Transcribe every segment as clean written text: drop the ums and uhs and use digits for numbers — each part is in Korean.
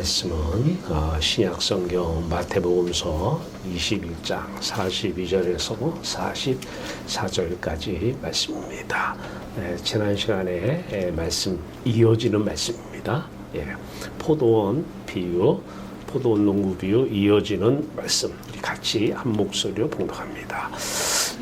말씀은 신약성경 마태복음서 21장 42절에서 44절까지 말씀입니다. 지난 시간에 말씀 이어지는 말씀입니다. 포도원 비유, 포도원 농부 비유 이어지는 말씀 우리 같이 한 목소리로 봉독합니다.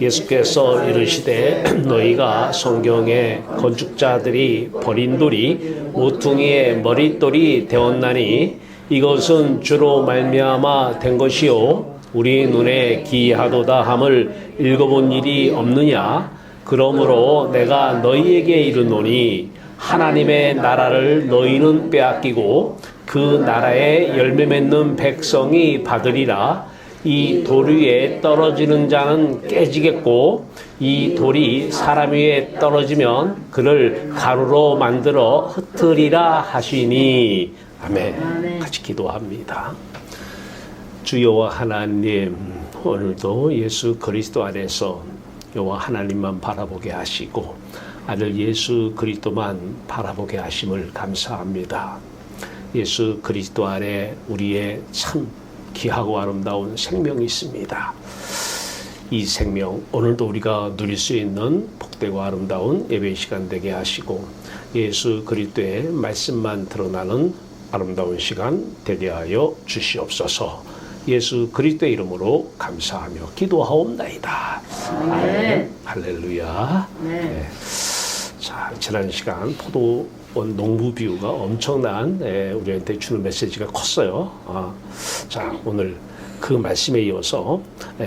예수께서 이르시되 너희가 성경에 건축자들이 버린 돌이 모퉁이의 머릿돌이 되었나니 이것은 주로 말미암아 된 것이요 우리 눈에 기이하도다 함을 읽어본 일이 없느냐. 그러므로 내가 너희에게 이르노니 하나님의 나라를 너희는 빼앗기고 그 나라에 열매 맺는 백성이 받으리라. 이 돌 위에 떨어지는 자는 깨지겠고 이 돌이 사람 위에 떨어지면 그를 가루로 만들어 흩으리라 하시니. 아멘. 같이 기도합니다. 주 여호와 하나님, 오늘도 예수 그리스도 안에서 여호와 하나님만 바라보게 하시고 아들 예수 그리스도만 바라보게 하심을 감사합니다. 예수 그리스도 안에 우리의 참 귀하고 아름다운 생명이 있습니다. 이 생명 오늘도 우리가 누릴 수 있는 복되고 아름다운 예배 시간 되게 하시고 예수 그리스도의 말씀만 드러나는 아름다운 시간 되게 하여 주시옵소서. 예수 그리스도의 이름으로 감사하며 기도하옵나이다. 아멘. 할렐루야. 네. 자, 지난 시간 포도원 농부 비유가 엄청난 우리한테 주는 메시지가 컸어요. 자, 오늘 그 말씀에 이어서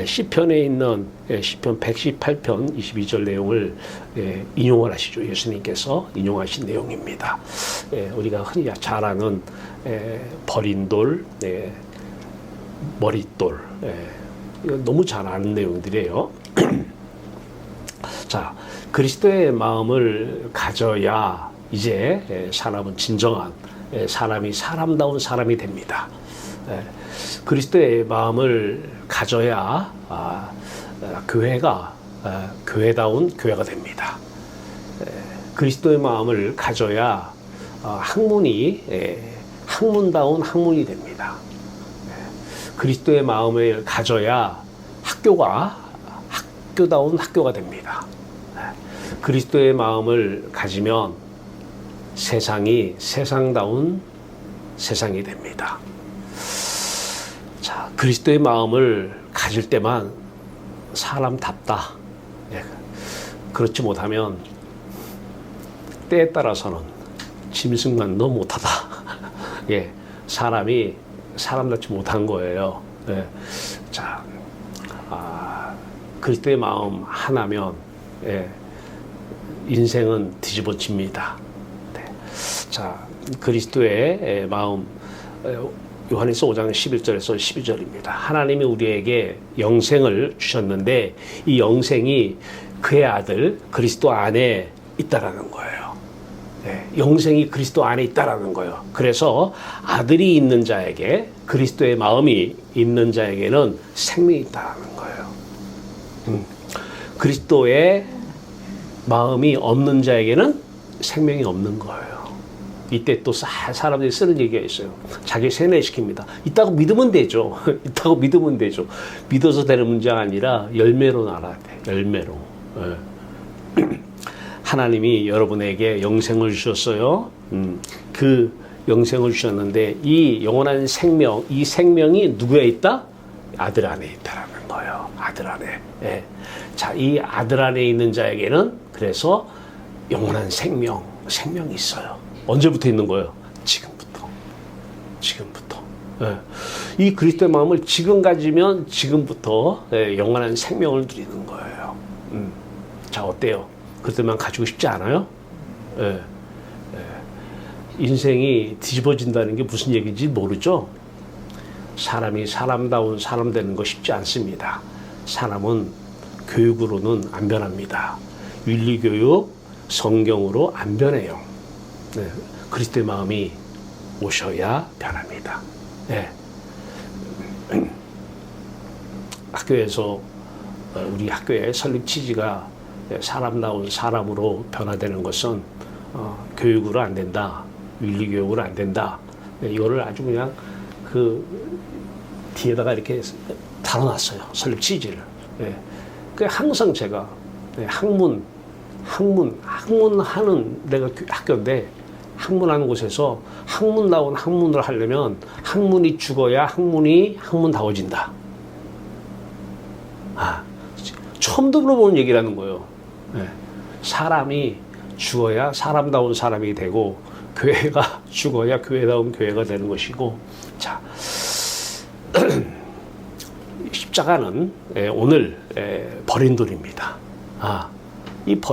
시편에 있는 시편 118편 22절 내용을 인용을 하시죠. 예수님께서 인용하신 내용입니다. 우리가 흔히 잘 아는 버린 돌, 머릿돌, 이거 너무 잘 아는 내용들이에요. 자, 그리스도의 마음을 가져야 이제 사람은 진정한 사람이 사람다운 사람이 됩니다. 그리스도의 마음을 가져야 교회가 교회다운 교회가 됩니다. 그리스도의 마음을 가져야 학문이 학문다운 학문이 됩니다. 그리스도의 마음을 가져야 학교가 학교다운 학교가 됩니다. 그리스도의 마음을 가지면 세상이 세상다운 세상이 됩니다. 자, 그리스도의 마음을 가질 때만 사람답다. 그렇지 못하면 때에 따라서는 짐승만도 못하다. 사람이 사람답지 못한 거예요. 자, 그리스도의 마음 하나면 인생은 뒤집어집니다. 자, 그리스도의 마음 요한일서 5장 11절에서 12절입니다. 하나님이 우리에게 영생을 주셨는데 이 영생이 그의 아들 그리스도 안에 있다라는 거예요. 영생이 그리스도 안에 있다라는 거예요. 그래서 아들이 있는 자에게 그리스도의 마음이 있는 자에게는 생명이 있다는 거예요. 그리스도의 마음이 없는 자에게는 생명이 없는 거예요. 이때 또 사람들이 쓰는 얘기가 있어요. 자기 세뇌시킵니다. 있다고 믿으면 되죠. 있다고 믿으면 되죠. 믿어서 되는 문제가 아니라 열매로 나가야 돼. 열매로. 하나님이 여러분에게 영생을 주셨어요. 그 영생을 주셨는데 이 영원한 생명, 이 생명이 누구에 있다? 아들 안에 있다라는 거예요. 아들 안에. 자, 이 아들 안에 있는 자에게는 그래서 영원한 생명이 있어요. 언제부터 있는 거예요? 지금부터. 이 그리스도의 마음을 지금 가지면 지금부터 영원한 생명을 누리는 거예요. 자, 어때요? 그때만 가지고 싶지 않아요? 인생이 뒤집어진다는 게 무슨 얘기인지 모르죠? 사람이 사람다운 사람 되는 거 쉽지 않습니다. 사람은 교육으로는 안 변합니다. 윤리교육, 성경으로 안 변해요. 그리스도의 마음이 오셔야 변합니다. 학교에서 우리 학교의 설립 취지가 사람다운 사람으로 변화되는 것은 교육으로 안 된다. 윤리교육으로 안 된다. 이거를 아주 그냥 그 뒤에다가 이렇게 달아놨어요. 설립 치즈를. 예. 그 항상 제가 학문하는 내가 학교인데 학문하는 곳에서 학문다운 학문을 하려면 학문이 죽어야 학문다워진다. 처음 들어보는 얘기라는 거예요. 예. 사람이 죽어야 사람다운 사람이 되고 교회가 죽어야 교회다운 교회가 되는 것이고, 자, 십자가는 오늘 버린 돌입니다.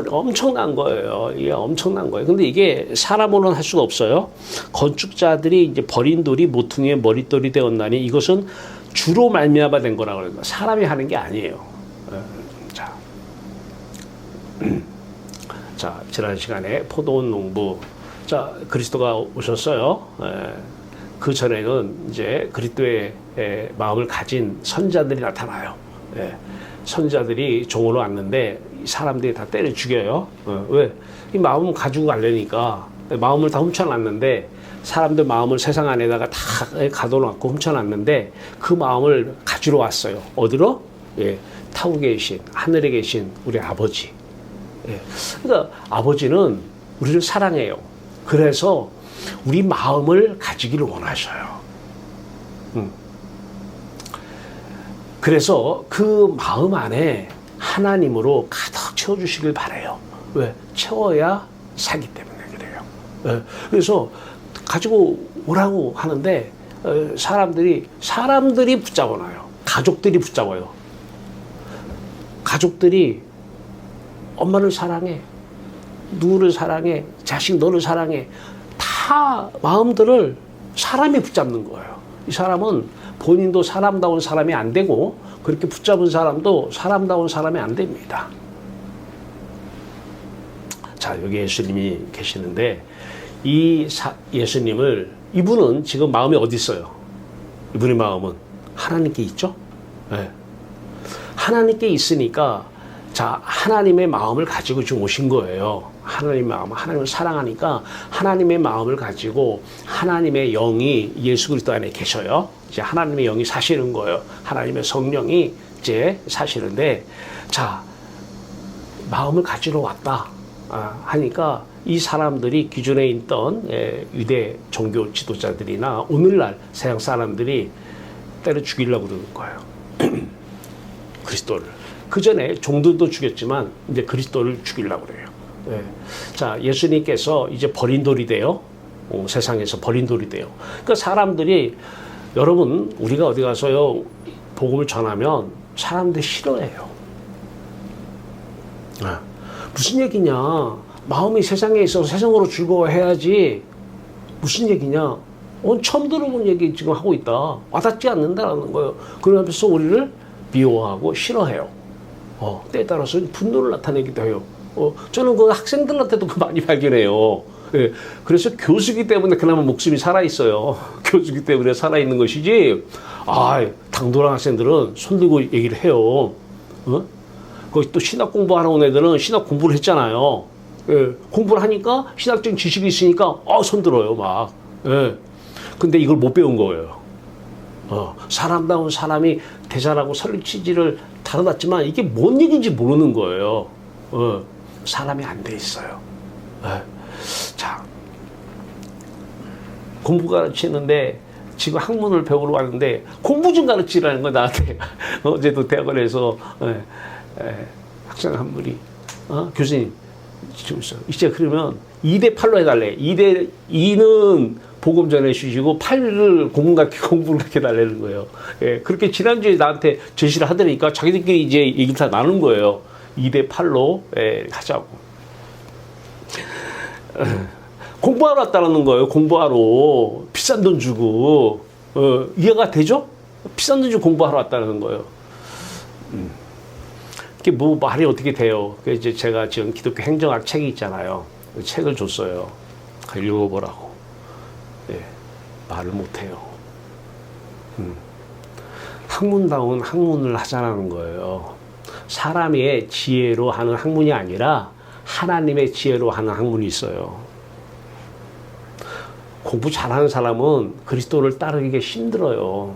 엄청난 거예요. 이게 엄청난 거예요. 근데 이게 사람으로는 할 수가 없어요. 건축자들이 이제 버린 돌이 모퉁이의 머릿돌이 되었나니 이것은 주로 말미암아 된 거라고 그래요. 사람이 하는 게 아니에요. 자, 지난 시간에 포도원 농부. 자, 그리스도가 오셨어요. 그 전에는 이제 그리스도의 마음을 가진 선자들이 나타나요. 선자들이 종으로 왔는데 사람들이 다 때려 죽여요. 왜? 이 마음 가지고 가려니까. 마음을 다 훔쳐놨는데 사람들 마음을 세상 안에다가 다 가둬놓고 훔쳐놨는데 그 마음을 가지러 왔어요. 어디로? 타고 계신, 하늘에 계신 우리 아버지. 그러니까 아버지는 우리를 사랑해요. 그래서 우리 마음을 가지기를 원하셔요. 그래서 그 마음 안에 하나님으로 가득 채워주시길 바라요. 왜? 채워야 살기 때문에 그래요. 그래서 가지고 오라고 하는데 사람들이 붙잡아놔요. 가족들이 붙잡아요. 가족들이 엄마를 사랑해, 누구를 사랑해, 자식 너를 사랑해, 다 마음들을 사람이 붙잡는 거예요. 이 사람은 본인도 사람다운 사람이 안 되고 그렇게 붙잡은 사람도 사람다운 사람이 안 됩니다. 자, 여기 예수님이 계시는데 예수님을, 이분은 지금 마음이 어디 있어요? 이분의 마음은 하나님께 있죠? 네. 하나님께 있으니까, 자, 하나님의 마음을 가지고 지금 오신 거예요. 하나님의 마음, 하나님을 사랑하니까 하나님의 마음을 가지고 하나님의 영이 예수 그리스도 안에 계셔요. 이제 하나님의 영이 사시는 거예요. 하나님의 성령이 이제 사시는데, 자, 마음을 가지러 왔다 하니까 이 사람들이 기존에 있던 유대 종교 지도자들이나 오늘날 서양 사람들이 때려 죽이려고 그러는 거예요. 그리스도를. 그 전에 종들도 죽였지만 이제 그리스도를 죽이려고 그래요. 자, 예수님께서 이제 버린 돌이 돼요. 세상에서 버린 돌이 돼요. 그러니까 사람들이, 여러분, 우리가 어디 가서요 복음을 전하면 사람들이 싫어해요. 무슨 얘기냐? 마음이 세상에 있어서 세상으로 즐거워해야지. 무슨 얘기냐? 처음 들어본 얘기 지금 하고 있다. 와닿지 않는다라는 거예요. 그러면서 우리를 미워하고 싫어해요. 때에 따라서 분노를 나타내기도 해요. 저는 그 학생들한테도 많이 발견해요. 그래서 교수기 때문에 그나마 목숨이 살아있어요. 교수기 때문에 살아있는 것이지, 당돌한 학생들은 손들고 얘기를 해요. 거기 또 신학 공부하러 온 애들은 신학 공부를 했잖아요. 공부를 하니까 신학적인 지식이 있으니까, 손들어요, 막. 근데 이걸 못 배운 거예요. 사람다운 사람이 대자라고 설치지를 다뤄놨지만 이게 뭔 얘기인지 모르는 거예요. 사람이 안 돼 있어요. 자, 공부 가르치는데 지금 학문을 배우러 왔는데 공부 좀 가르치라는 거 나한테. 어제도 대학원에서 학생 한 분이 교수님 이제 그러면 2대8로 해달래. 2는 복음 전해주시고 8을 공부를 그렇게 달라는 거예요. 그렇게 지난주에 나한테 제시를 하더니까 자기들끼리 이제 얘기를 다 나눈 거예요. 2대8로 하자고. 공부하러 왔다는 거예요. 공부하러. 비싼 돈 주고. 이해가 되죠? 비싼 돈 주고 공부하러 왔다는 거예요. 이게 뭐 말이 어떻게 돼요? 이제 제가 지금 기독교 행정학 책이 있잖아요. 그 책을 줬어요. 읽어보라고. 말을 못해요. 학문다운 학문을 하자는 거예요. 사람의 지혜로 하는 학문이 아니라 하나님의 지혜로 하는 학문이 있어요. 공부 잘하는 사람은 그리스도를 따르기가 힘들어요.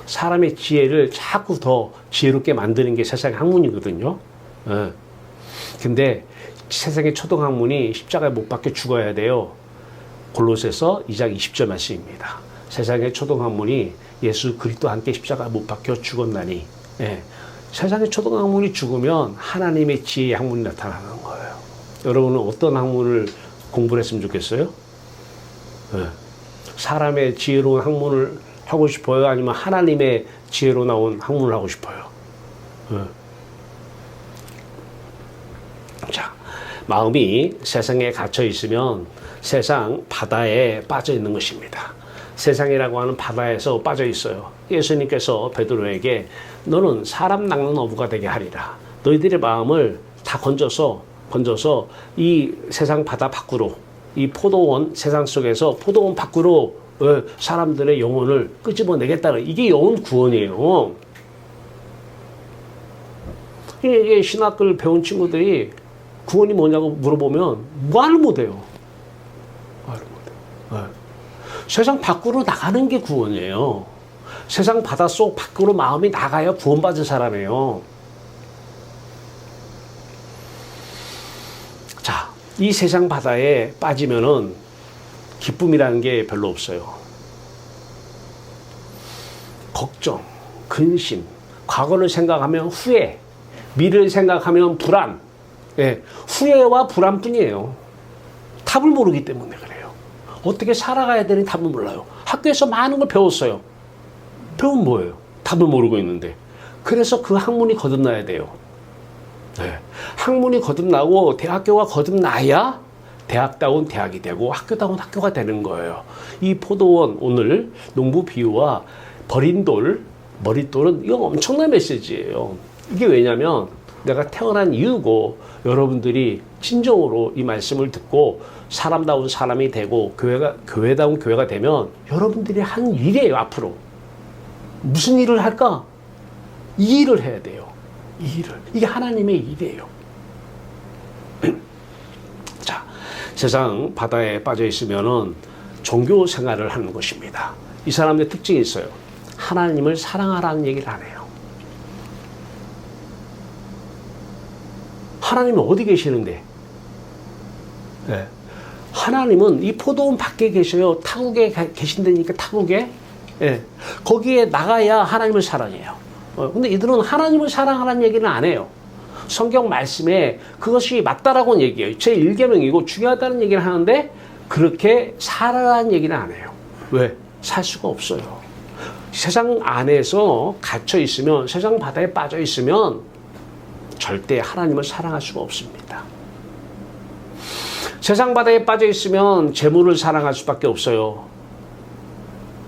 사람의 지혜를 자꾸 더 지혜롭게 만드는 게 세상의 학문이거든요. 예. 근데 세상의 초등학문이 십자가에 못 박혀 죽어야 돼요. 골로새서 2장 20절 말씀입니다. 세상의 초등학문이 예수 그리스도와 함께 십자가에 못 박혀 죽었나니. 예. 세상의 초등학문이 죽으면 하나님의 지혜의 학문이 나타나는 거예요. 여러분은 어떤 학문을 공부를 했으면 좋겠어요? 예. 사람의 지혜로운 학문을 하고 싶어요? 아니면 하나님의 지혜로 나온 학문을 하고 싶어요? 예. 자, 마음이 세상에 갇혀 있으면 세상 바다에 빠져 있는 것입니다. 세상이라고 하는 바다에서 빠져 있어요. 예수님께서 베드로에게 너는 사람 낚는 어부가 되게 하리라. 너희들의 마음을 다 건져서 이 세상 바다 밖으로, 이 포도원 세상 속에서 포도원 밖으로 사람들의 영혼을 끄집어내겠다는, 이게 영혼 구원이에요. 이게 신학을 배운 친구들이 구원이 뭐냐고 물어보면 말을 못해요. 말을 못해요. 세상 밖으로 나가는 게 구원이에요. 세상 바닷속 밖으로 마음이 나가야 구원받은 사람이에요. 자, 이 세상 바다에 빠지면은 기쁨이라는 게 별로 없어요. 걱정, 근심, 과거를 생각하면 후회, 미래를 생각하면 불안. 예, 후회와 불안뿐이에요. 답을 모르기 때문에 그래요. 어떻게 살아가야 되는 답을 몰라요. 학교에서 많은 걸 배웠어요. 배운 뭐예요? 답을 모르고 있는데. 그래서 그 학문이 거듭나야 돼요. 네. 학문이 거듭나고 대학교가 거듭나야 대학다운 대학이 되고 학교다운 학교가 되는 거예요. 이 포도원 오늘 농부 비유와 버린 돌, 머릿돌은 이거 엄청난 메시지예요. 이게 왜냐면 내가 태어난 이유고 여러분들이 진정으로 이 말씀을 듣고 사람다운 사람이 되고 교회다운 교회가 되면 여러분들이 한 일이에요. 앞으로 무슨 일을 할까? 이 일을 해야 돼요. 이 일을. 이게 하나님의 일이에요. 자, 세상 바다에 빠져 있으면은 종교 생활을 하는 것입니다. 이 사람들의 특징이 있어요. 하나님을 사랑하라는 얘기를 안 해요. 하나님은 어디 계시는데? 네. 하나님은 이 포도원 밖에 계셔요. 타국에 계신다니까, 타국에. 네. 거기에 나가야 하나님을 사랑해요. 근데 이들은 하나님을 사랑하라는 얘기는 안 해요. 성경 말씀에 그것이 맞다라고는 얘기해요. 제1계명이고 중요하다는 얘기를 하는데 그렇게 살아라는 얘기는 안 해요. 왜? 살 수가 없어요. 세상 안에서 갇혀 있으면, 세상 바다에 빠져 있으면 절대 하나님을 사랑할 수가 없습니다. 세상 바다에 빠져 있으면 재물을 사랑할 수밖에 없어요.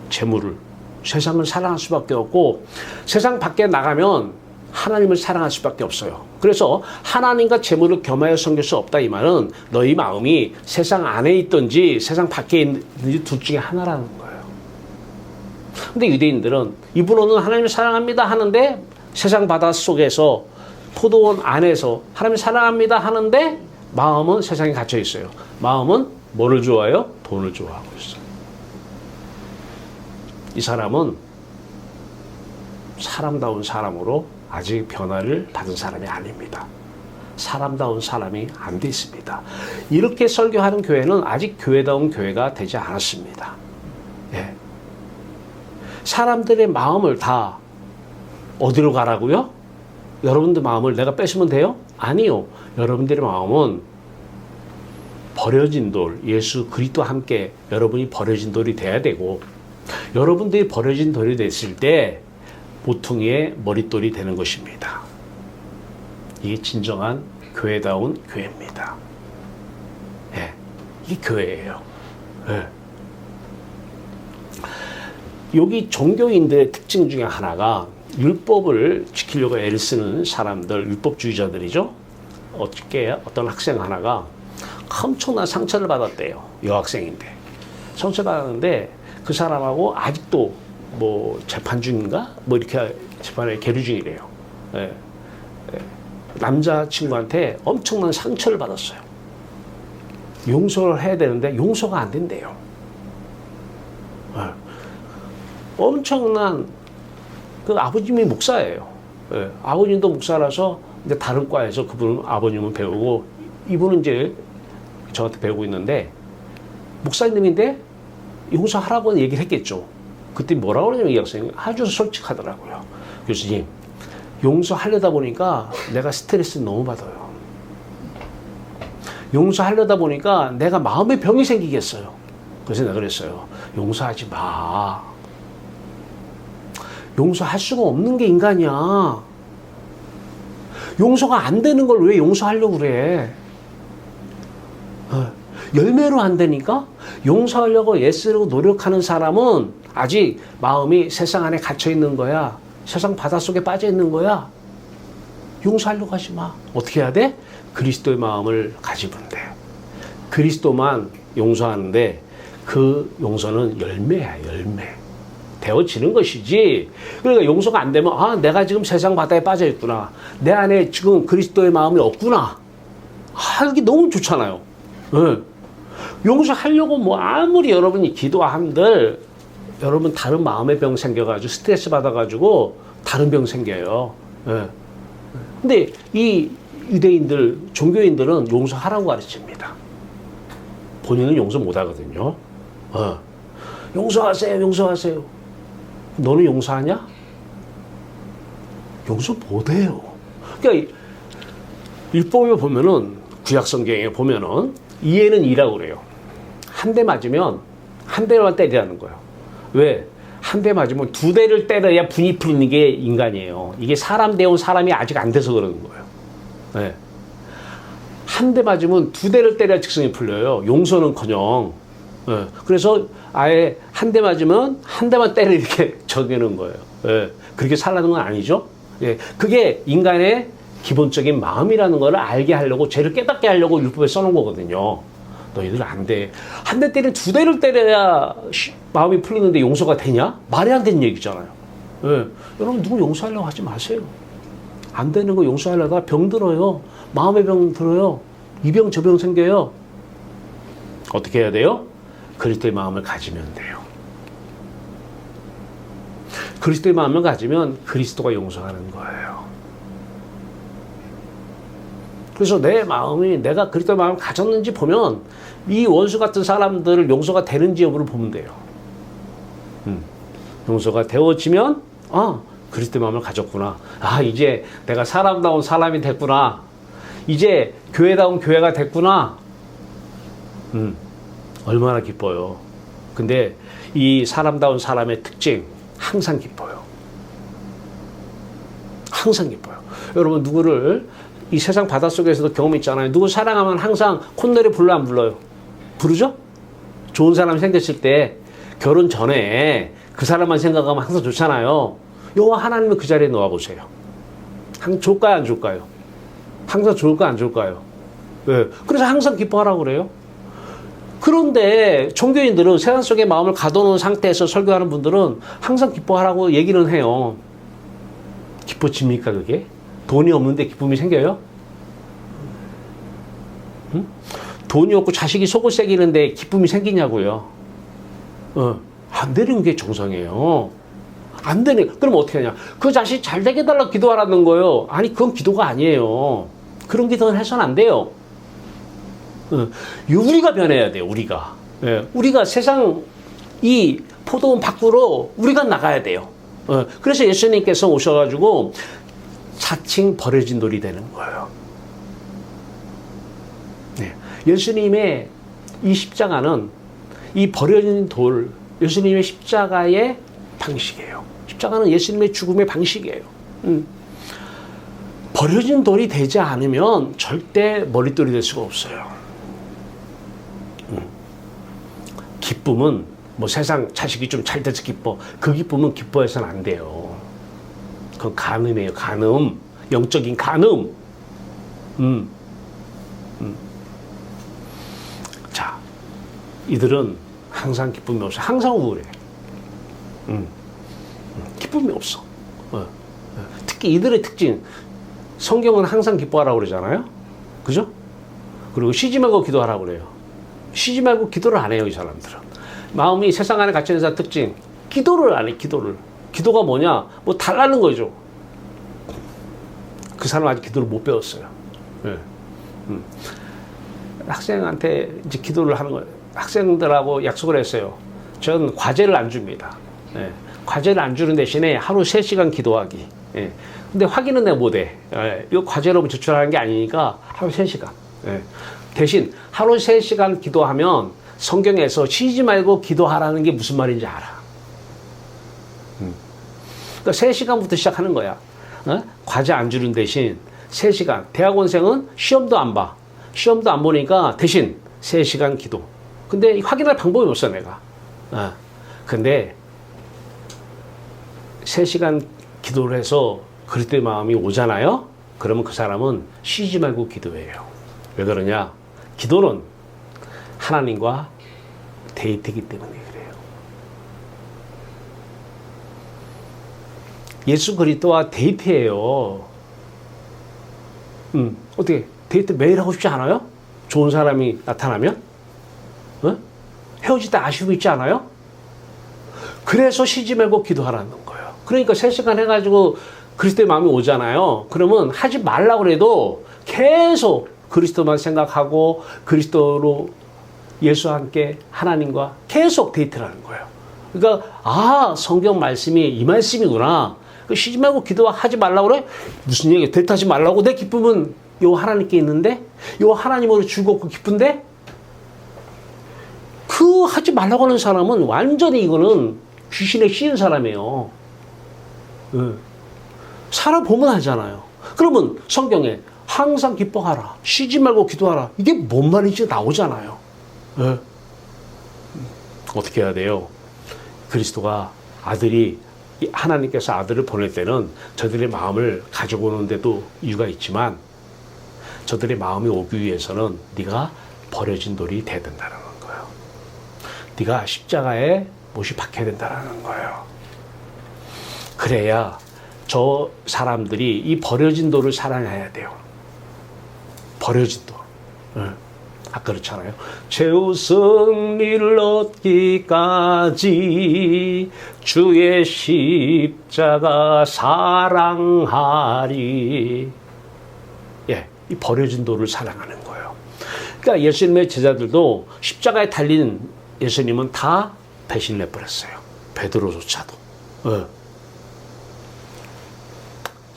재물을. 세상을 사랑할 수밖에 없고 세상 밖에 나가면 하나님을 사랑할 수밖에 없어요. 그래서 하나님과 재물을 겸하여 섬길 수 없다 이 말은 너희 마음이 세상 안에 있든지 세상 밖에 있든지 둘 중에 하나라는 거예요. 근데 유대인들은 입으로는 하나님을 사랑합니다 하는데 세상 바다 속에서 포도원 안에서 하나님을 사랑합니다 하는데 마음은 세상에 갇혀 있어요. 마음은 뭐를 좋아해요? 돈을 좋아하고 있어요. 이 사람은 사람다운 사람으로 아직 변화를 받은 사람이 아닙니다. 사람다운 사람이 안 돼 있습니다. 이렇게 설교하는 교회는 아직 교회다운 교회가 되지 않았습니다. 예. 사람들의 마음을 다 어디로 가라고요? 여러분들 마음을 내가 뺏으면 돼요? 아니요. 여러분들의 마음은 버려진 돌, 예수 그리스도와 함께 여러분이 버려진 돌이 돼야 되고 여러분들이 버려진 돌이 됐을 때 모퉁이의 머릿돌이 되는 것입니다. 이게 진정한 교회다운 교회입니다. 예, 이게 교회예요. 예. 여기 종교인들의 특징 중에 하나가 율법을 지키려고 애를 쓰는 사람들, 율법주의자들이죠. 어떤 학생 하나가 엄청난 상처를 받았대요. 여학생인데. 상처를 받았는데 그 사람하고 아직도 뭐 재판 중인가? 뭐 이렇게 재판에 계류 중이래요. 예. 예. 남자친구한테 엄청난 상처를 받았어요. 용서를 해야 되는데 용서가 안 된대요. 엄청난 그 아버님이 목사예요. 아버님도 목사라서 이제 다른 과에서 그분은 아버님은 배우고 이분은 이제 저한테 배우고 있는데 목사님인데 용서하라고 얘기를 했겠죠. 그때 뭐라고 그러냐면 이 학생이 아주 솔직하더라고요. 교수님, 용서하려다 보니까 내가 스트레스 너무 받아요. 용서하려다 보니까 내가 마음의 병이 생기겠어요. 그래서 내가 그랬어요. 용서하지 마. 용서할 수가 없는 게 인간이야. 용서가 안 되는 걸 왜 용서하려고 그래? 열매로 안 되니까 용서하려고 애쓰려고 노력하는 사람은 아직 마음이 세상 안에 갇혀 있는 거야. 세상 바닷속에 빠져 있는 거야. 용서하려고 하지 마. 어떻게 해야 돼? 그리스도의 마음을 가지면 돼. 그리스도만 용서하는데 그 용서는 열매야, 열매. 되어지는 것이지. 그러니까 용서가 안 되면 아, 내가 지금 세상 바다에 빠져 있구나. 내 안에 지금 그리스도의 마음이 없구나. 아, 이게 너무 좋잖아요. 네. 용서하려고 뭐 아무리 여러분이 기도한들 여러분 다른 마음의 병 생겨가지고 스트레스 받아가지고 다른 병 생겨요. 네. 근데 이 유대인들, 종교인들은 용서하라고 가르칩니다. 본인은 용서 못 하거든요. 용서하세요, 용서하세요. 너는 용서하냐? 용서 못 해요. 그러니까 율법에 보면은 구약 성경에 보면은 이해는 이라고 그래요. 한 대 맞으면 한 대만 때리라는 거예요. 왜? 한 대 맞으면 두 대를 때려야 분이 풀리는 게 인간이에요. 이게 사람 대운 사람이 아직 안 돼서 그러는 거예요. 네. 한 대 맞으면 두 대를 때려야 직성이 풀려요. 용서는커녕. 네. 그래서 아예 한 대 맞으면 한 대만 때려 이렇게 정해놓은 거예요. 네. 그렇게 살라는 건 아니죠. 네. 그게 인간의 기본적인 마음이라는 걸 알게 하려고, 죄를 깨닫게 하려고 율법에 써놓은 거거든요. 너희들 안 돼. 한 대 때리면 두 대를 때려야 마음이 풀리는데 용서가 되냐? 말이 안 되는 얘기잖아요. 네. 여러분 누구 용서하려고 하지 마세요. 안 되는 거 용서하려다가 병 들어요. 마음의 병 들어요. 이 병 저 병 생겨요. 어떻게 해야 돼요? 그리스도의 마음을 가지면 돼요. 그리스도의 마음을 가지면 그리스도가 용서하는 거예요. 그래서 내 마음이, 내가 그리스도의 마음을 가졌는지 보면 이 원수 같은 사람들을 용서가 되는지 여부를 보면 돼요. 용서가 되어지면 그리스도의 마음을 가졌구나. 이제 내가 사람다운 사람이 됐구나. 이제 교회다운 교회가 됐구나. 얼마나 기뻐요. 근데 이 사람다운 사람의 특징, 항상 기뻐요. 항상 기뻐요. 여러분 누구를 이 세상 바닷속에서도 경험 있잖아요. 누구 사랑하면 항상 콧노래 불러 안 불러요? 부르죠? 좋은 사람이 생겼을 때 결혼 전에 그 사람만 생각하면 항상 좋잖아요. 여호와 하나님을 그 자리에 놓아보세요. 좋을까요? 안 좋을까요? 항상 좋을까요? 안 좋을까요? 네. 그래서 항상 기뻐하라고 그래요. 그런데 종교인들은 세상 속에 마음을 가둬놓은 상태에서 설교하는 분들은 항상 기뻐하라고 얘기는 해요. 기뻐집니까 그게? 돈이 없는데 기쁨이 생겨요? 응? 돈이 없고 자식이 속을 새기는데 기쁨이 생기냐고요? 안 되는 게 정상이에요. 안 되네. 그럼 어떻게 하냐? 그 자식 잘 되게 해달라고 기도하라는 거예요. 아니, 그건 기도가 아니에요. 그런 기도는 해서는 안 돼요. 우리가 변해야 돼요, 우리가. 우리가 세상 이 포도원 밖으로 우리가 나가야 돼요. 그래서 예수님께서 오셔가지고 자칭 버려진 돌이 되는 거예요. 네. 예수님의 이 십자가는 이 버려진 돌, 예수님의 십자가의 방식이에요. 십자가는 예수님의 죽음의 방식이에요. 버려진 돌이 되지 않으면 절대 머릿돌이 될 수가 없어요. 기쁨은 뭐 세상 자식이 좀 잘 돼서 기뻐. 그 기쁨은 기뻐해서는 안 돼요. 그건 간음이에요. 간음. 영적인 간음. 자, 이들은 항상 기쁨이 없어. 항상 우울해. 기쁨이 없어. 특히 이들의 특징. 성경은 항상 기뻐하라고 그러잖아요. 그죠? 그리고 쉬지 말고 기도하라고 그래요. 쉬지 말고 기도를 안 해요, 이 사람들은. 마음이 세상 안에 갇혀 있는 사람 특징, 기도를 안 해, 기도를. 기도가 뭐냐? 뭐 달라는 거죠. 그 사람 아직 기도를 못 배웠어요. 예. 학생한테 이제 기도를 하는 거예요. 학생들하고 약속을 했어요. 전 과제를 안 줍니다. 예. 과제를 안 주는 대신에 하루 3시간 기도하기. 예. 근데 확인은 내가 못해. 예. 이거 과제로 제출하는 게 아니니까 하루 3시간. 예. 대신 하루 3시간 기도하면 성경에서 쉬지 말고 기도하라는 게 무슨 말인지 알아. 그러니까 3시간부터 시작하는 거야. 어? 과제 안 주는 대신 3시간. 대학원생은 시험도 안 봐. 시험도 안 보니까 대신 3시간 기도. 근데 확인할 방법이 없어, 내가. 근데 3시간 기도를 해서 그리스도의 마음이 오잖아요? 그러면 그 사람은 쉬지 말고 기도해요. 왜 그러냐? 기도는 하나님과 데이트이기 때문에 그래요. 예수 그리스도와 데이트예요. 어떻게 데이트 매일 하고 싶지 않아요? 좋은 사람이 나타나면? 어? 헤어질 때 아쉬움 있지 않아요? 그래서 쉬지 말고 기도하라는 거예요. 그러니까 3시간 해가지고 그리스도의 마음이 오잖아요. 그러면 하지 말라고 그래도 계속 그리스도만 생각하고 그리스도로 예수와 함께 하나님과 계속 데이트를 하는 거예요. 그러니까 성경 말씀이 이 말씀이구나. 쉬지 말고 기도하지 말라고 그래? 무슨 얘기야? 데이트하지 말라고? 내 기쁨은 요 하나님께 있는데? 요 하나님으로 즐겁고 기쁜데? 그 하지 말라고 하는 사람은 완전히 이거는 귀신에 씌인 사람이에요. 사람 보면 알잖아요. 그러면 성경에 항상 기뻐하라. 쉬지 말고 기도하라. 이게 뭔 말인지 나오잖아요. 어떻게 해야 돼요? 그리스도가 하나님께서 아들을 보낼 때는 저들의 마음을 가지고 오는데도 이유가 있지만 저들의 마음이 오기 위해서는 네가 버려진 돌이 돼야 된다는 거예요. 네가 십자가에 못이 박혀야 된다는 거예요. 그래야 저 사람들이 이 버려진 돌을 사랑해야 돼요. 버려진 돌. 그렇잖아요. 최후 승리를 얻기까지 주의 십자가 사랑하리. 예, 이 버려진 돌을 사랑하는 거예요. 그러니까 예수님의 제자들도 십자가에 달린 예수님은 다 배신을 해버렸어요. 베드로조차도.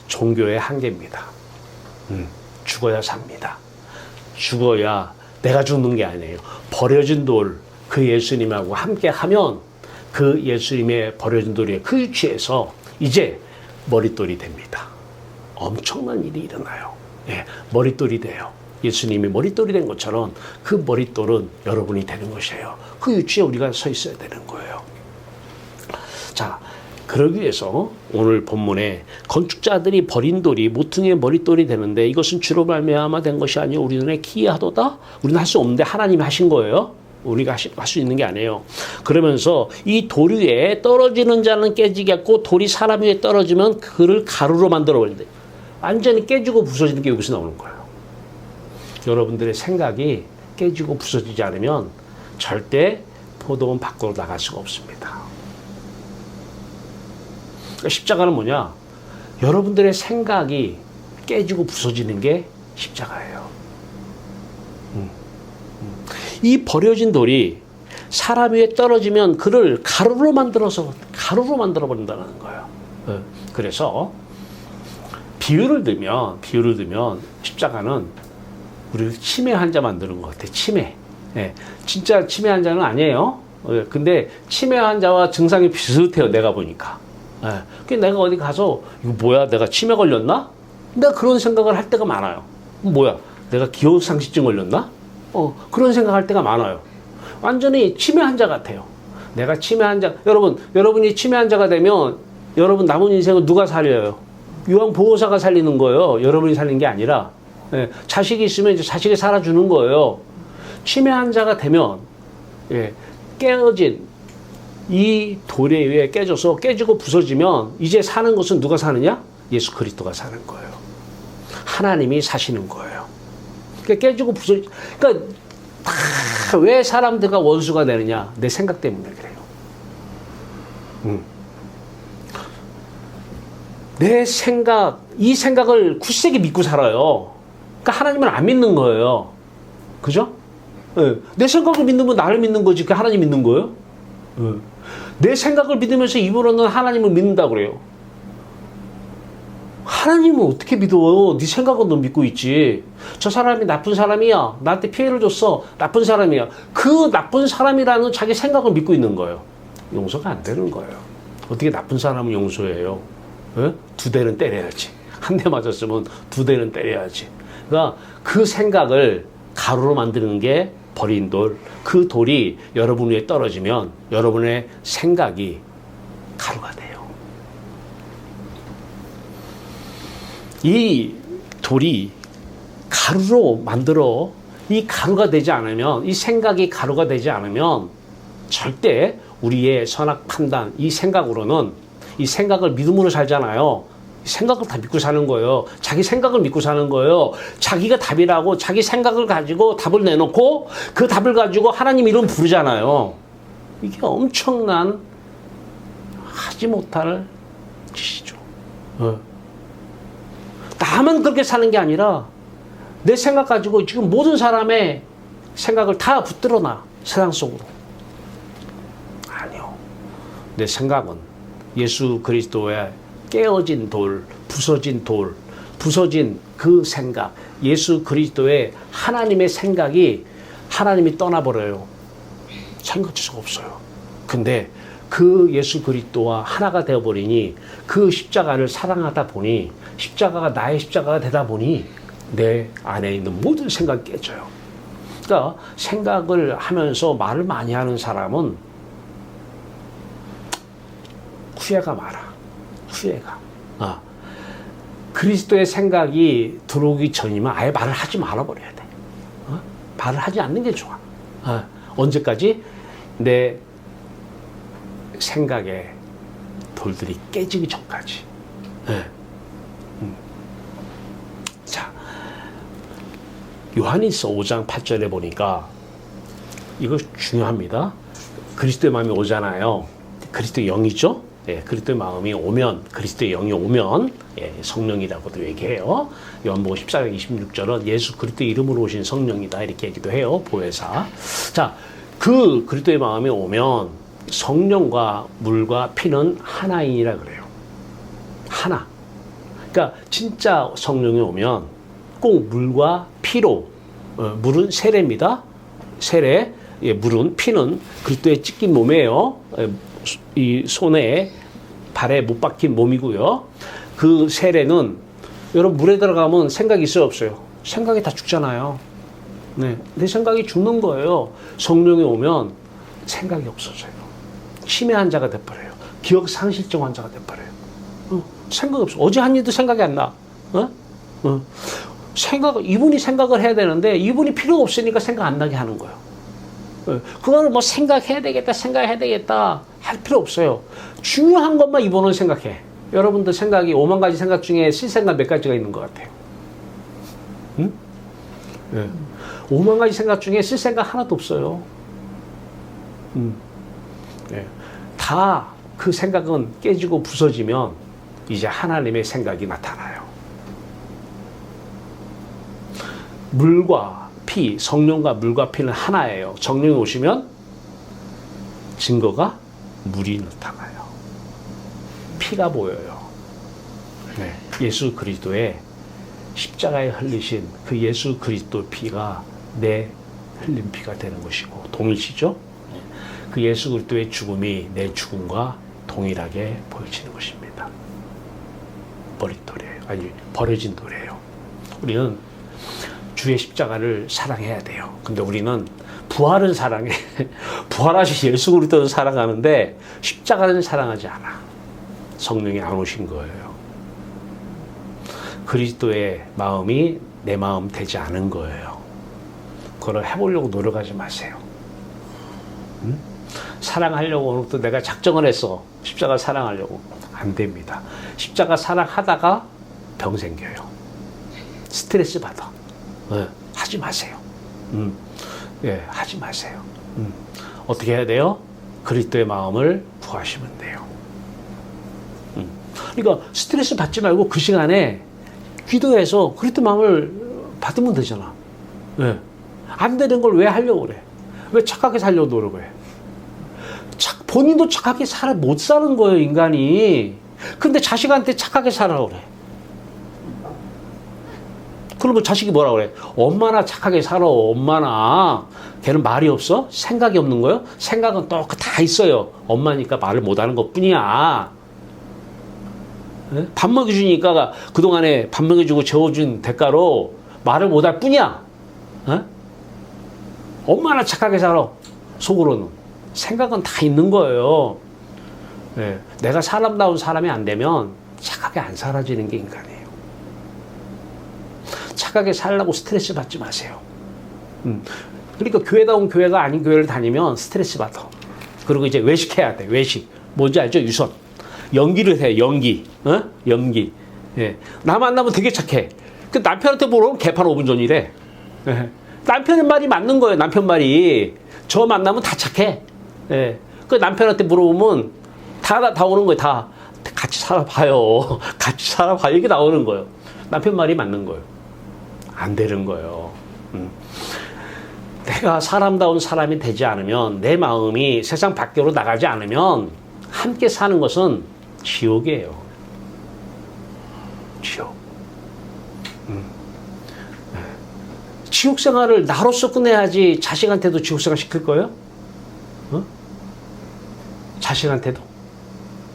종교의 한계입니다. 죽어야 삽니다. 죽어야 내가 죽는 게 아니에요. 버려진 돌, 그 예수님하고 함께 하면 그 예수님의 버려진 돌이 그 위치에서 이제 머릿돌이 됩니다. 엄청난 일이 일어나요. 예, 머릿돌이 돼요. 예수님이 머릿돌이 된 것처럼 그 머릿돌은 여러분이 되는 것이에요. 그 위치에 우리가 서 있어야 되는 거예요. 자, 그러기 위해서 오늘 본문에 건축자들이 버린 돌이 모퉁이의 머릿돌이 되는데 이것은 주로 말미암아 된 것이 아니요 우리 눈에 기이하도다. 우리는 할 수 없는데 하나님이 하신 거예요. 우리가 할 수 있는 게 아니에요. 그러면서 이 돌 위에 떨어지는 자는 깨지겠고 돌이 사람 위에 떨어지면 그를 가루로 만들어 버린대. 완전히 깨지고 부서지는 게 여기서 나오는 거예요. 여러분들의 생각이 깨지고 부서지지 않으면 절대 포도원 밖으로 나갈 수가 없습니다. 십자가는 뭐냐? 여러분들의 생각이 깨지고 부서지는 게 십자가예요. 이 버려진 돌이 사람 위에 떨어지면 그를 가루로 만들어 버린다는 거예요. 그래서 비유를 들면 십자가는 우리 치매 환자 만드는 것 같아요. 치매. 예, 진짜 치매 환자는 아니에요. 근데 치매 환자와 증상이 비슷해요. 내가 보니까. 예, 내가 어디 가서 이거 뭐야? 내가 치매 걸렸나? 내가 그런 생각을 할 때가 많아요. 뭐야? 내가 기억상실증 걸렸나? 그런 생각할 때가 많아요. 완전히 치매 환자 같아요. 내가 치매 환자. 여러분이 치매 환자가 되면 여러분 남은 인생을 누가 살려요? 요양보호사가 살리는 거예요. 여러분이 살리는 게 아니라. 예, 자식이 있으면 이제 자식이 살아주는 거예요. 치매 환자가 되면 깨어진 이 돌에 의해 깨지고 부서지면 이제 사는 것은 누가 사느냐? 예수 그리스도가 사는 거예요. 하나님이 사시는 거예요. 그러니까 깨지고 부서지. 그러니까 다 왜 사람들과 원수가 되느냐? 내 생각 때문에 그래요. 내 생각, 이 생각을 굳세게 믿고 살아요. 그러니까 하나님을 안 믿는 거예요. 그죠? 네. 내 생각을 믿는 건 나를 믿는 거지. 그 하나님 믿는 거예요? 네. 내 생각을 믿으면서 입으로는 하나님을 믿는다 그래요. 하나님은 어떻게 믿어? 네 생각은 너 믿고 있지. 저 사람이 나쁜 사람이야. 나한테 피해를 줬어. 나쁜 사람이야. 그 나쁜 사람이라는 자기 생각을 믿고 있는 거예요. 용서가 안 되는 거예요. 어떻게 나쁜 사람을 용서해요? 네? 2대는 때려야지. 한 대 맞았으면 2대는 때려야지. 그러니까 그 생각을 가루로 만드는 게 버린 돌. 그 돌이 여러분 위에 떨어지면 여러분의 생각이 가루가 돼요. 이 돌이 가루로 만들어 이 가루가 되지 않으면, 이 생각이 가루가 되지 않으면 절대 우리의 선악 판단, 이 생각으로는, 이 생각을 믿음으로 살잖아요. 생각을 다 믿고 사는 거예요. 자기 생각을 믿고 사는 거예요. 자기가 답이라고 자기 생각을 가지고 답을 내놓고 그 답을 가지고 하나님 이름 부르잖아요. 이게 엄청난 하지 못할 짓이죠. 나만 그렇게 사는 게 아니라 내 생각 가지고 지금 모든 사람의 생각을 다 붙들어놔. 세상 속으로. 아니요. 내 생각은 예수 그리스도의 깨어진 돌, 부서진 그 생각, 예수 그리스도의 하나님의 생각이 하나님이 떠나버려요. 생각 자체가 없어요. 근데 그 예수 그리스도와 하나가 되어버리니, 그 십자가를 사랑하다 보니, 십자가가 나의 십자가가 되다 보니 내 안에 있는 모든 생각이 깨져요. 그러니까 생각을 하면서 말을 많이 하는 사람은 후회가 많아. 후회가. 그리스도의 생각이 들어오기 전이면 아예 말을 하지 말아버려야 돼. 말을 하지 않는 게 좋아. 언제까지? 내 생각에 돌들이 깨지기 전까지. 자, 요한일서 5장 8절에 보니까 이거 중요합니다. 그리스도의 마음이 오잖아요. 그리스도의 영이죠. 예, 그리스도의 마음이 오면, 그리스도의 영이 오면, 예, 성령이라고도 얘기해요. 요한복음 14장 26절은 예수 그리스도의 이름으로 오신 성령이다, 이렇게 얘기도 해요. 보혜사. 자, 그 그리스도의 마음이 오면 성령과 물과 피는 하나이니라 그래요. 하나. 그러니까 진짜 성령이 오면 꼭 물과 피로, 물은 세례입니다. 세례, 예, 물은, 피는 그리스도의 찢긴 몸이에요. 이 손에 발에 못 박힌 몸이고요. 그 세례는, 여러분 물에 들어가면 생각이 있어요, 없어요? 생각이 다 죽잖아요. 네, 내 생각이 죽는 거예요. 성령이 오면 생각이 없어져요. 치매 환자가 돼버려요. 기억 상실증 환자가 돼버려요. 생각이 없어. 어제 한 일도 생각이 안 나. 이분이 생각을 해야 되는데 이분이 필요가 없으니까 생각 안 나게 하는 거예요. 그거를 뭐 생각해야 되겠다 할 필요 없어요. 중요한 것만 이번은 생각해. 여러분들 생각이 5만 가지 생각 중에 쓸 생각 몇 가지가 있는 것 같아요. 응? 네. 5만 가지 생각 중에 쓸 생각 하나도 없어요. 네. 다 그 생각은 깨지고 부서지면 이제 하나님의 생각이 나타나요. 물과 피, 성령과 물과 피는 하나예요. 성령이 오시면 증거가 물이 나타나요. 피가 보여요. 네. 예수 그리스도의 십자가에 흘리신 그 예수 그리스도 피가 내 흘린 피가 되는 것이고, 동일시죠? 그 예수 그리스도의 죽음이 내 죽음과 동일하게 보여지는 것입니다. 버린 돌이에요. 아니, 버려진 돌이에요. 우리는 주의 십자가를 사랑해야 돼요. 근데 우리는 부활은 사랑해. 부활하신 예수 그리스도를 사랑하는데 십자가는 사랑하지 않아. 성령이 안 오신 거예요. 그리스도의 마음이 내 마음 되지 않은 거예요. 그걸 해보려고 노력하지 마세요. 응? 사랑하려고 오늘부터 내가 작정을 했어. 십자가 사랑하려고. 안 됩니다. 십자가 사랑하다가 병 생겨요. 스트레스 받아. 하지 마세요. 예, 하지 마세요. 어떻게 해야 돼요? 그리스도의 마음을 구하시면 돼요. 그러니까 스트레스 받지 말고 그 시간에 기도해서 그리스도 마음을 받으면 되잖아. 예. 안 되는 걸 왜 하려고 그래? 왜 착하게 살려고 노력을 해? 본인도 착하게 못 사는 거예요, 인간이. 근데 자식한테 착하게 살아라 그래. 그러면 자식이 뭐라 그래? 엄마나 착하게 살아, 엄마나. 걔는 말이 없어? 생각이 없는 거예요? 생각은 또 다 있어요. 엄마니까 말을 못하는 것 뿐이야. 네? 밥 먹여주니까 그동안에 밥 먹여주고 재워준 대가로 말을 못할 뿐이야. 네? 엄마나 착하게 살아, 속으로는. 생각은 다 있는 거예요. 네. 내가 사람다운 사람이 안 되면 착하게 안 살아지는 게 인간이에요. 착하게 살라고 스트레스 받지 마세요. 그러니까 교회다운 교회가 아닌 교회를 다니면 스트레스 받아. 그리고 이제 외식해야 돼. 외식. 뭔지 알죠? 유선. 연기를 해. 연기. 어? 연기. 예. 나 만나면 되게 착해. 그 남편한테 물어보면 개판 5분 전이래. 예. 남편 말이 맞는 거예요. 남편 말이. 저 만나면 다 착해. 예. 그 남편한테 물어보면 다 오는 거예요. 다 같이 살아봐요. 같이 살아봐요. 이게 나오는 거예요. 남편 말이 맞는 거예요. 안 되는 거예요. 내가 사람다운 사람이 되지 않으면, 내 마음이 세상 밖으로 나가지 않으면 함께 사는 것은 지옥이에요. 지옥. 지옥 생활을 나로서 끝내야지 자식한테도 지옥 생활 시킬 거예요? 어? 자식한테도?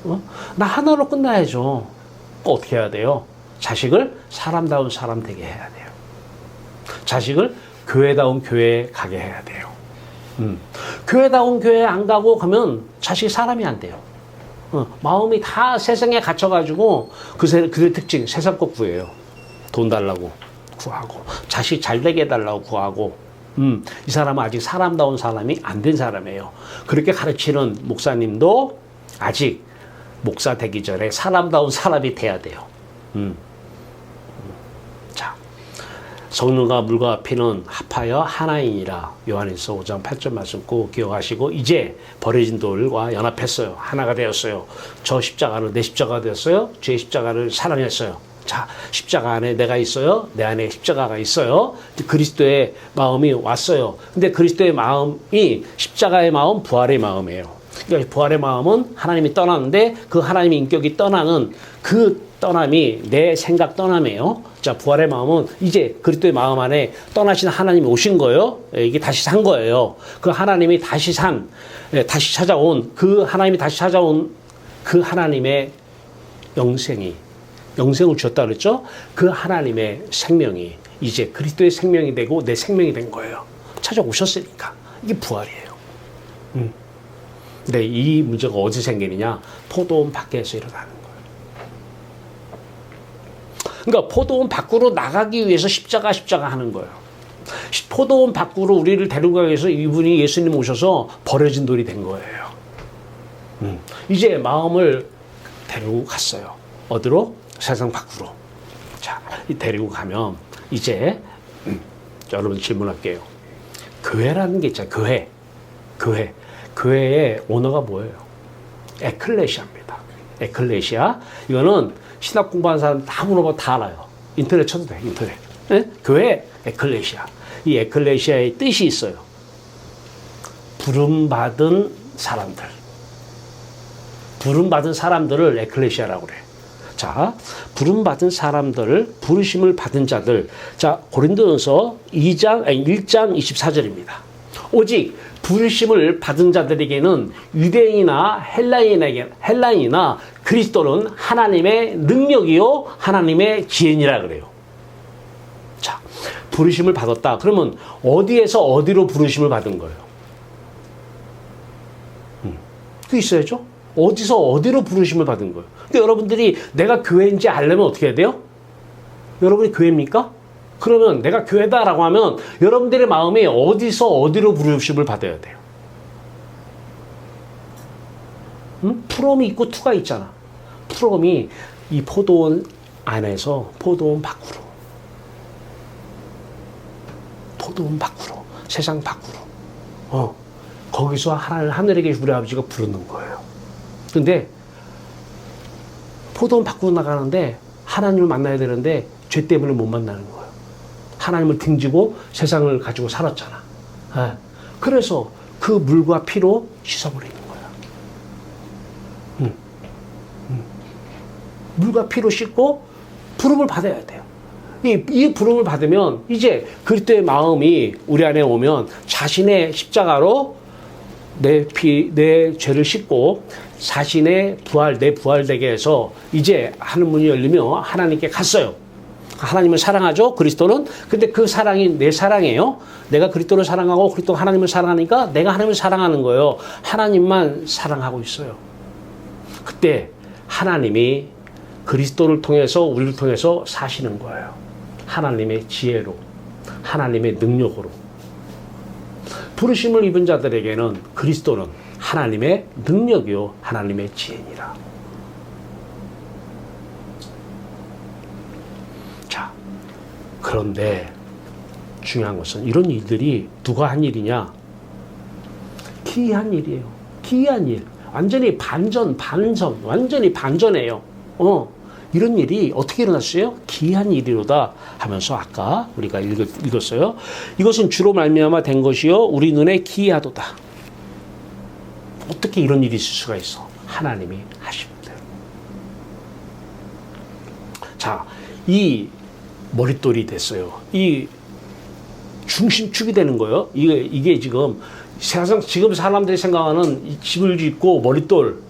어? 나 하나로 끝나야죠. 어떻게 해야 돼요? 자식을 사람다운 사람 되게 해야 돼요. 자식을 교회다운 교회에 가게 해야 돼요. 교회다운 교회에 안 가고 가면 자식이 사람이 안 돼요. 마음이 다 세상에 갇혀가지고 그들의 특징, 세상 것 구해요. 돈 달라고 구하고, 자식 잘 되게 해달라고 구하고, 이 사람은 아직 사람다운 사람이 안 된 사람이에요. 그렇게 가르치는 목사님도 아직 목사 되기 전에 사람다운 사람이 돼야 돼요. 자, 성령과 물과 피는 합하여 하나이니라. 요한일서 5장 8절 말씀 꼭 기억하시고, 이제 버려진 돌과 연합했어요. 하나가 되었어요. 저 십자가는 내 십자가가 되었어요. 주의 십자가를 사랑했어요. 자, 십자가 안에 내가 있어요. 내 안에 십자가가 있어요. 그리스도의 마음이 왔어요. 근데 그리스도의 마음이, 십자가의 마음, 부활의 마음이에요. 그러니까 부활의 마음은 하나님이 떠나는데, 그 하나님의 인격이 떠나는 그 떠남이 내 생각 떠남이에요. 자, 부활의 마음은 이제 그리스도의 마음 안에 떠나신 하나님이 오신 거예요. 이게 다시 산 거예요. 그 하나님이 다시 다시 찾아온, 그 하나님이 다시 찾아온 그 하나님의 영생을 주셨다 그랬죠? 그 하나님의 생명이 이제 그리스도의 생명이 되고 내 생명이 된 거예요. 찾아오셨으니까. 이게 부활이에요. 근데 이 문제가 어디서 생기느냐? 포도원 밖에서 일어나는 거예요. 그러니까 포도원 밖으로 나가기 위해서 십자가 하는 거예요. 포도원 밖으로 우리를 데리고 가기 위해서 이분이, 예수님 오셔서 버려진 돌이 된 거예요. 이제 마음을 데리고 갔어요. 어디로? 세상 밖으로. 자, 데리고 가면 이제 여러분 질문할게요. 교회라는 게 있잖아요. 교회의 언어가 뭐예요? 에클레시아입니다. 에클레시아. 이거는 신학 공부하는 사람 다 물어보면 다 알아요. 인터넷 쳐도 돼. 인터넷. 네? 교회 에클레시아. 이 에클레시아의 뜻이 있어요. 부름받은 사람들. 부름받은 사람들을 에클레시아라고 그래. 자, 부름받은 사람들, 부르심을 받은 자들. 자, 고린도전서 1장 24절입니다. 오직 부르심을 받은 자들에게는 유대인이나 헬라인이나 그리스도는 하나님의 능력이요 하나님의 지혜니라 그래요. 자, 부르심을 받았다. 그러면 어디에서 어디로 부르심을 받은 거예요? 그 있어야죠. 어디서 어디로 부르심을 받은 거예요. 근데 여러분들이 내가 교회인지 알려면 어떻게 해야 돼요? 여러분이 교회입니까? 그러면 내가 교회다라고 하면 여러분들의 마음이 어디서 어디로 부르심을 받아야 돼요? 프롬이 있고 투가 있잖아. 프롬이 이 포도원 안에서 포도원 밖으로. 포도원 밖으로. 세상 밖으로. 거기서 하늘에 계신 우리 아버지가 부르는 거예요. 근데 포도원 밖으로 나가는데 하나님을 만나야 되는데 죄 때문에 못 만나는 거예요. 하나님을 등지고 세상을 가지고 살았잖아. 그래서 그 물과 피로 씻어버리는 거야. 물과 피로 씻고 부름을 받아야 돼요. 이 부름을 받으면 이제 그리스도의 마음이 우리 안에 오면 자신의 십자가로 내 죄를 씻고 자신의 내 부활되게 해서 이제 하는 문이 열리면 하나님께 갔어요. 하나님을 사랑하죠. 그리스도는. 근데 그 사랑이 내 사랑이에요. 내가 그리스도를 사랑하고 그리스도가 하나님을 사랑하니까 내가 하나님을 사랑하는 거예요. 하나님만 사랑하고 있어요. 그때 하나님이 그리스도를 통해서 우리를 통해서 사시는 거예요. 하나님의 지혜로, 하나님의 능력으로. 부르심을 입은 자들에게는 그리스도는 하나님의 능력이요 하나님의 지혜니라. 자, 그런데 중요한 것은 이런 일들이 누가 한 일이냐? 기이한 일이에요. 기이한 일. 완전히 완전히 반전이에요. 이런 일이 어떻게 일어났어요? 기이한 일이로다 하면서 아까 우리가 읽었어요. 이것은 주로 말미암아 된 것이요 우리 눈에 기이하도다. 어떻게 이런 일이 있을 수가 있어? 하나님이 하신 대로. 자, 이 머릿돌이 됐어요. 이 중심축이 되는 거예요. 이게 지금 지금 사람들이 생각하는 집을 짓고 머릿돌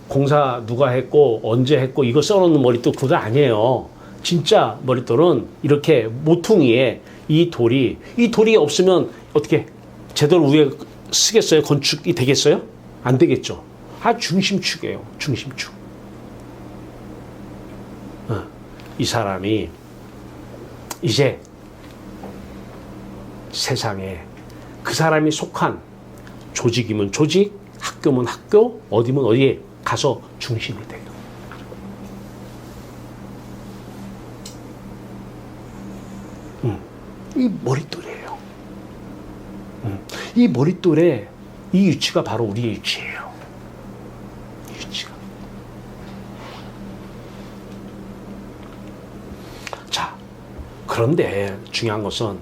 공사 누가 했고 언제 했고 이거 써놓는 머릿돌 그거 아니에요. 진짜 머릿돌은 이렇게 모퉁이에 이 돌이 없으면 어떻게 제대로 위에 쓰겠어요? 건축이 되겠어요? 안 되겠죠. 중심축이에요. 중심축. 이 사람이 이제 세상에 그 사람이 속한 조직이면 조직, 학교면 학교, 어디면 어디에 가서 중심이 돼요. 이 머릿돌이에요. 이 머릿돌의 이 위치가 바로 우리의 위치예요. 이 위치가. 자, 그런데 중요한 것은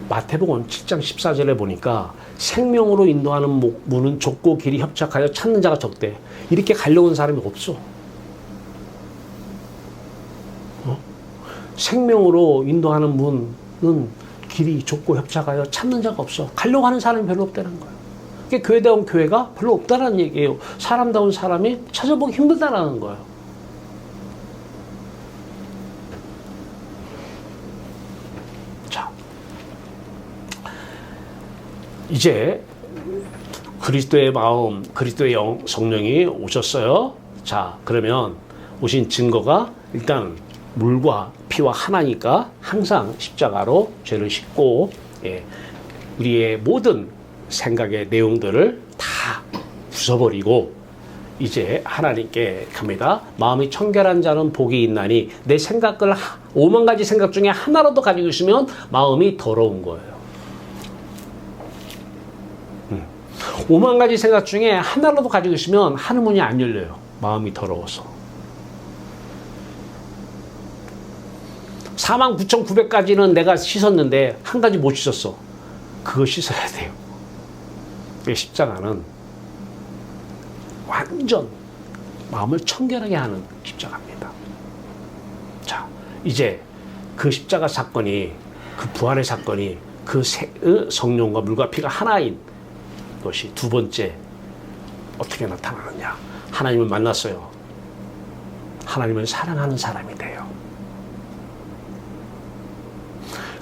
마태복음 7장 14절에 보니까 생명으로 인도하는 문은 좁고 길이 협착하여 찾는 자가 적대. 이렇게 가려고 하는 사람이 없어. 생명으로 인도하는 문은 길이 좁고 협착하여 찾는 자가 없어. 가려고 하는 사람이 별로 없다는 거예요. 그게 교회다운 교회가 별로 없다는 얘기예요. 사람다운 사람이 찾아보기 힘들다는 거예요. 이제 그리스도의 마음, 그리스도의 성령이 오셨어요. 자, 그러면 오신 증거가 일단 물과 피와 하나니까 항상 십자가로 죄를 씻고 우리의 모든 생각의 내용들을 다 부숴버리고 이제 하나님께 갑니다. 마음이 청결한 자는 복이 있나니 내 생각을 5만 가지 생각 중에 하나라도 가지고 있으면 마음이 더러운 거예요. 5만 가지 생각 중에 하나라도 가지고 있으면 하늘 문이 안 열려요. 마음이 더러워서. 49,900가지는 내가 씻었는데 한 가지 못 씻었어. 그거 씻어야 돼요. 십자가는 완전 마음을 청결하게 하는 십자가입니다. 자, 이제 그 십자가 사건이, 그 부활의 사건이 그 성령과 물과 피가 하나인 것이 두 번째 어떻게 나타나느냐. 하나님을 만났어요. 하나님을 사랑하는 사람이 돼요.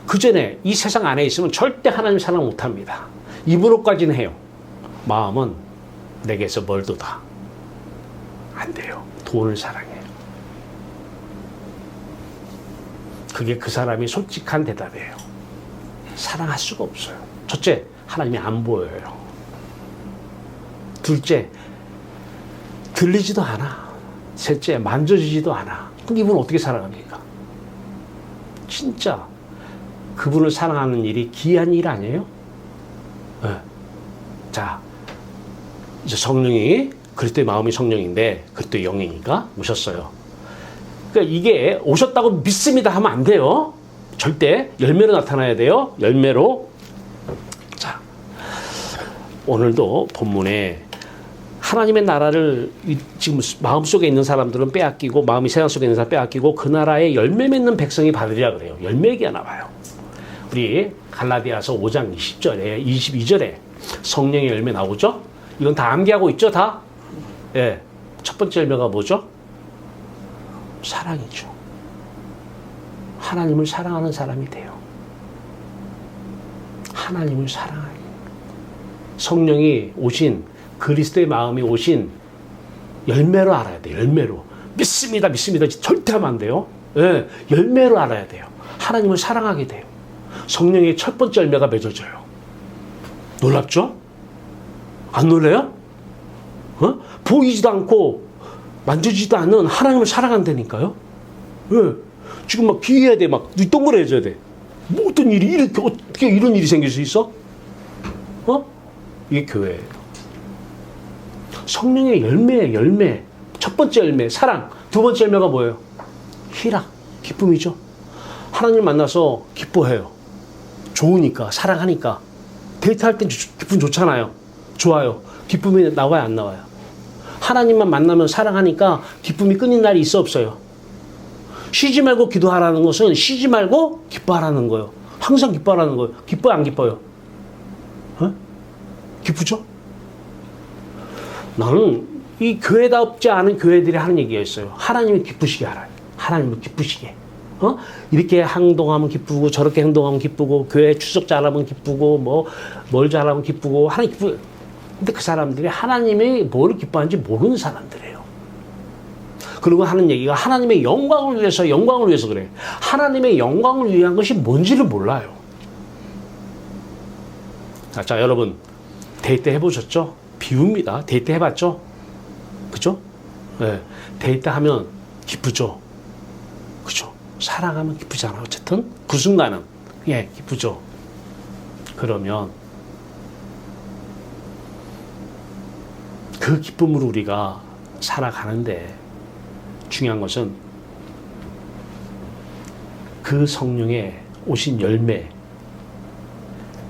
그 전에 이 세상 안에 있으면 절대 하나님 사랑 못합니다. 입으로까지는 해요. 마음은 내게서 멀도다. 안 돼요. 돈을 사랑해요. 그게 그 사람이 솔직한 대답이에요. 사랑할 수가 없어요. 첫째, 하나님이 안 보여요. 둘째, 들리지도 않아. 셋째, 만져지지도 않아. 그럼 이분은 어떻게 살아갑니까? 진짜 그분을 사랑하는 일이 기이한 일 아니에요? 네. 자, 이제 성령이 그리스도의 마음이 성령인데 그리스도의 영이니까 오셨어요. 그러니까 이게 오셨다고 믿습니다 하면 안 돼요. 절대 열매로 나타나야 돼요. 열매로. 자, 오늘도 본문에 하나님의 나라를 지금 마음속에 있는 사람들은 빼앗기고 마음이 세상 속에 있는 사람 빼앗기고 그 나라에 열매 맺는 백성이 받으리라 그래요. 열매 얘기가 나와요. 우리 갈라디아서 5장 20절에 22절에 성령의 열매 나오죠? 이건 다 암기하고 있죠, 다? 예. 첫 번째 열매가 뭐죠? 사랑이죠. 하나님을 사랑하는 사람이 돼요. 하나님을 사랑하는. 성령이 오신, 그리스도의 마음이 오신 열매로 알아야 돼요. 열매로. 믿습니다, 믿습니다. 절대 하면 안 돼요. 예. 열매로 알아야 돼요. 하나님을 사랑하게 돼요. 성령의 첫 번째 열매가 맺어져요. 놀랍죠? 안 놀래요? 어? 보이지도 않고 만져지지도 않는 하나님을 사랑한다니까요. 예. 지금 막 기해야 돼. 막 동그래져야 돼. 뭐 어떤 일이 이렇게 어떻게 이런 일이 생길 수 있어? 어? 이게 교회예요. 성령의 열매예요. 열매. 첫 번째 열매 사랑. 두 번째 열매가 뭐예요? 희락. 기쁨이죠. 하나님 만나서 기뻐해요. 좋으니까 사랑하니까. 데이트할 땐 기분 좋잖아요. 좋아요. 기쁨이 나와요, 안 나와요? 하나님만 만나면 사랑하니까 기쁨이 끊인 날이 있어, 없어요? 쉬지 말고 기도하라는 것은 쉬지 말고 기뻐하라는 거예요. 항상 기뻐하라는 거예요. 기뻐요, 안 기뻐요? 어? 기쁘죠? 나는 이 교회답지 않은 교회들이 하는 얘기가 있어요. 하나님을 기쁘시게 하라. 하나님을 기쁘시게. 어? 이렇게 행동하면 기쁘고 저렇게 행동하면 기쁘고 교회 추석 잘하면 기쁘고 뭐 뭘 잘하면 기쁘고 하나님 기쁘고. 근데 그 사람들이 하나님이 뭘 기뻐하는지 모르는 사람들이에요. 그리고 하는 얘기가 하나님의 영광을 위해서 그래. 하나님의 영광을 위한 것이 뭔지를 몰라요. 자, 여러분 데이트 해보셨죠? 비유입니다. 데이트 해봤죠? 그죠? 네. 데이트 하면 기쁘죠? 그죠? 사랑하면 기쁘잖아. 어쨌든 그 순간은 예, 기쁘죠. 그러면 그 기쁨으로 우리가 살아가는데 중요한 것은 그 성령의 오신 열매,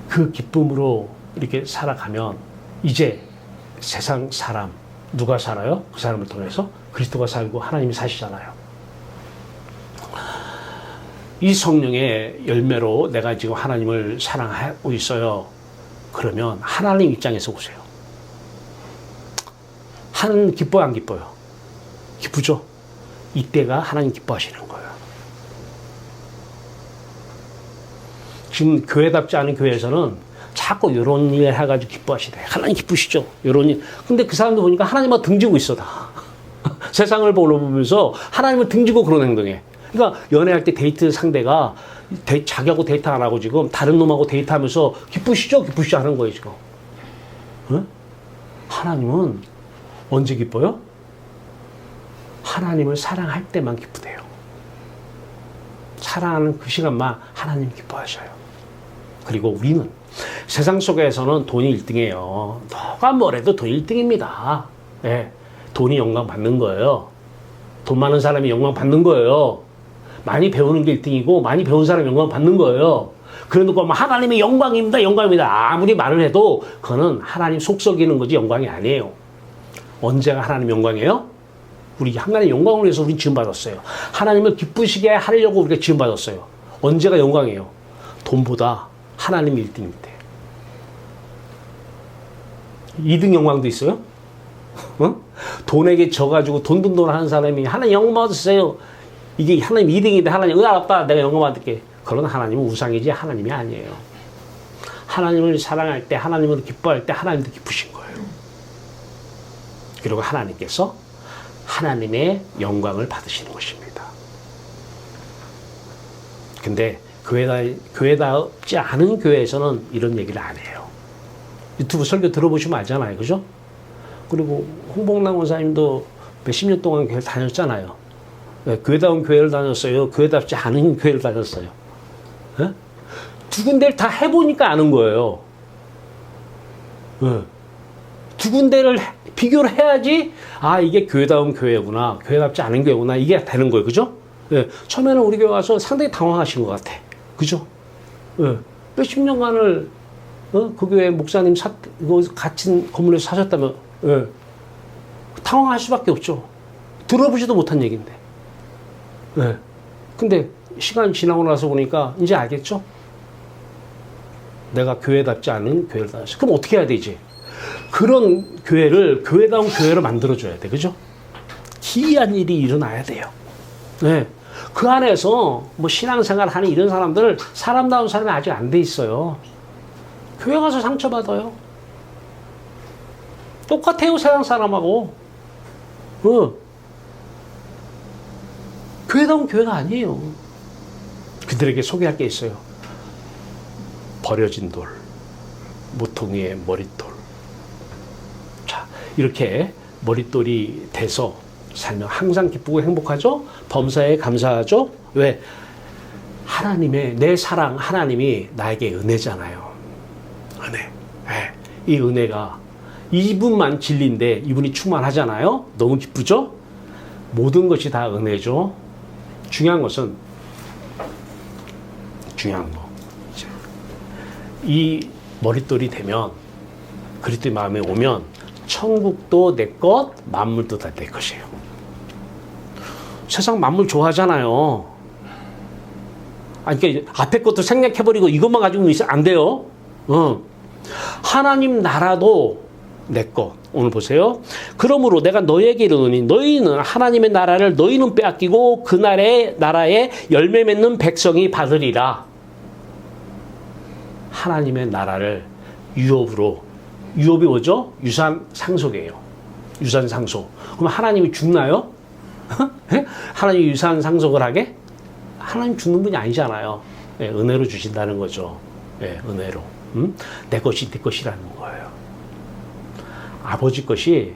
그 기쁨으로 이렇게 살아가면 이제 세상 사람 누가 살아요? 그 사람을 통해서 그리스도가 살고 하나님이 사시잖아요. 이 성령의 열매로 내가 지금 하나님을 사랑하고 있어요. 그러면 하나님 입장에서 보세요. 하나님 기뻐요, 안 기뻐요? 기쁘죠? 이때가 하나님 기뻐하시는 거예요. 지금 교회답지 않은 교회에서는 자꾸 이런 일 해가지고 기뻐하시대. 하나님 기쁘시죠? 이런 일. 근데 그 사람들 보니까 하나님만 등지고 있어, 다. 세상을 보면서 하나님을 등지고 그런 행동해. 그러니까 연애할 때 데이트 상대가 자기하고 데이트 안 하고 지금 다른 놈하고 데이트하면서 기쁘시죠? 기쁘시죠? 하는 거예요, 지금. 어? 하나님은 언제 기뻐요? 하나님을 사랑할 때만 기쁘대요. 사랑하는 그 시간만 하나님 기뻐하셔요. 그리고 우리는 세상 속에서는 돈이 1등이에요. 누가 뭐래도 돈이 1등입니다. 네. 돈이 영광 받는 거예요. 돈 많은 사람이 영광 받는 거예요. 많이 배우는 게 1등이고 많이 배운 사람이 영광 받는 거예요. 그래놓고 하나님의 영광입니다. 영광입니다. 아무리 말을 해도 그거는 하나님 속 썩이는 거지 영광이 아니에요. 언제가 하나님 영광이에요? 우리 하나님의 영광을 위해서 우리 지음받았어요. 하나님을 기쁘시게 하려고 우리가 지음받았어요. 언제가 영광이에요? 돈보다 하나님이 1등일 때. 2등 영광도 있어요? 어? 돈에게 져가지고 돈 하는 사람이 하나님 영광 받으세요. 이게 하나님 2등인데 하나님 의아롭다. 내가 영광 받을게. 그런 하나님은 우상이지 하나님이 아니에요. 하나님을 사랑할 때 하나님을 기뻐할 때 하나님도 기쁘신 거예요. 그리고 하나님께서 하나님의 영광을 받으시는 것입니다. 근데 교회답지 않은 교회에서는 이런 얘기를 안 해요. 유튜브 설교 들어보시면 알잖아요. 그죠? 그리고 홍복남 원사님도 몇십 년 동안 교회를 다녔잖아요. 네, 교회다운 교회를 다녔어요. 교회답지 않은 교회를 다녔어요. 네? 두 군데를 다 해보니까 아는 거예요. 네. 두 군데를 비교를 해야지 아 이게 교회다운 교회구나, 교회답지 않은 교회구나, 이게 되는 거예요. 그죠? 네. 처음에는 우리 교회 와서 상당히 당황하신 것 같아. 그죠? 네. 몇십 년간을 그 교회 목사님 갇힌 건물에서 사셨다면 네. 당황할 수밖에 없죠. 들어보지도 못한 얘기인데. 네. 근데 시간이 지나고 나서 보니까 이제 알겠죠? 내가 교회답지 않은 교회를 다녔어. 그럼 어떻게 해야 되지? 그런 교회를 교회다운 교회로 만들어줘야 돼. 그죠? 기이한 일이 일어나야 돼요. 네. 그 안에서 뭐 신앙생활 하는 이런 사람들, 사람다운 사람이 아직 안 돼 있어요. 교회 가서 상처받아요. 똑같아요, 세상 사람하고. 교회다운 교회가 아니에요. 그들에게 소개할 게 있어요. 버려진 돌, 모퉁이의 머릿돌. 자, 이렇게 머릿돌이 돼서 살면 항상 기쁘고 행복하죠? 범사에 감사하죠? 왜? 하나님의, 내 사랑, 하나님이 나에게 은혜잖아요. 은혜. 네. 이 은혜가 이분만 진리인데 이분이 충만하잖아요? 너무 기쁘죠? 모든 것이 다 은혜죠? 중요한 것은, 중요한 거. 이 머릿돌이 되면, 그리스도의 마음에 오면, 천국도 내 것, 만물도 다 내 것이에요. 세상 만물 좋아하잖아요. 그러니까 앞에 것도 생략해버리고 이것만 가지고 있으면 안 돼요. 하나님 나라도 내 것. 오늘 보세요. 그러므로 내가 너희에게 이르노니 너희는 하나님의 나라를 너희는 빼앗기고 그 나라에 열매 맺는 백성이 받으리라. 하나님의 나라를 유업으로, 유업이 뭐죠? 유산 상속이에요. 유산 상속. 그럼 하나님이 죽나요? 하나님이 유산 상속을 하게? 하나님 죽는 분이 아니잖아요. 네, 은혜로 주신다는 거죠. 네, 은혜로. 내 것이 내 것이라는 거예요. 아버지 것이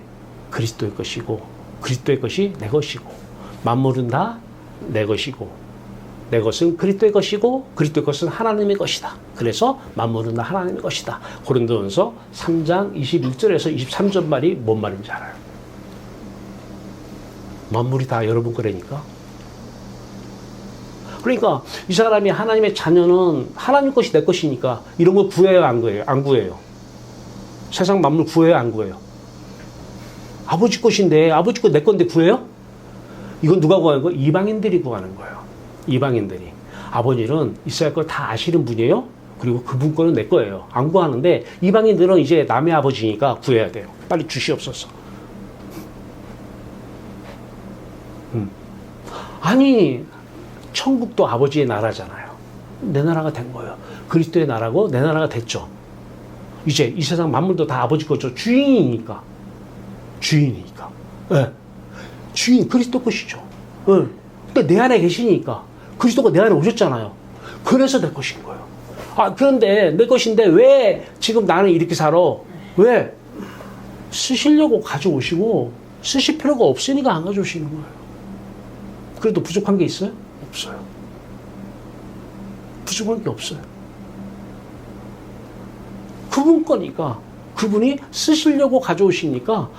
그리스도의 것이고 그리스도의 것이 내 것이고 만물은 다 내 것이고 내 것은 그리스도의 것이고 그리스도의 것은 하나님의 것이다. 그래서 만물은 다 하나님의 것이다. 고린도전서 3장 21절에서 23절 말이 뭔 말인지 알아요. 만물이 다 여러분 거라니까. 그러니까 이 사람이 하나님의 자녀는 하나님 것이 내 것이니까 이런 거 구해요, 안 구해요? 안 구해요. 세상 만물 구해요, 안 구해요? 아버지 것인데, 아버지 것 내 건데 구해요? 이건 누가 구하는 거예요? 이방인들이 구하는 거예요. 이방인들이. 아버지는 이스라엘 걸 다 아시는 분이에요. 그리고 그분 거는 내 거예요. 안 구하는데 이방인들은 이제 남의 아버지니까 구해야 돼요. 빨리 주시옵소서. 아니, 천국도 아버지의 나라잖아요. 내 나라가 된 거예요. 그리스도의 나라고 내 나라가 됐죠. 이제 이 세상 만물도 다 아버지 거죠. 주인이니까. 주인이니까. 네. 주인, 그리스도 것이죠. 네. 근데 내 안에 계시니까. 그리스도가 내 안에 오셨잖아요. 그래서 내 것인 거예요. 아, 그런데 내 것인데 왜 지금 나는 이렇게 살아? 왜? 쓰시려고 가져오시고 쓰실 필요가 없으니까 안 가져오시는 거예요. 그래도 부족한 게 있어요? 없어요. 부족한 게 없어요. 그분 거니까 그분이 쓰시려고 가져오시니까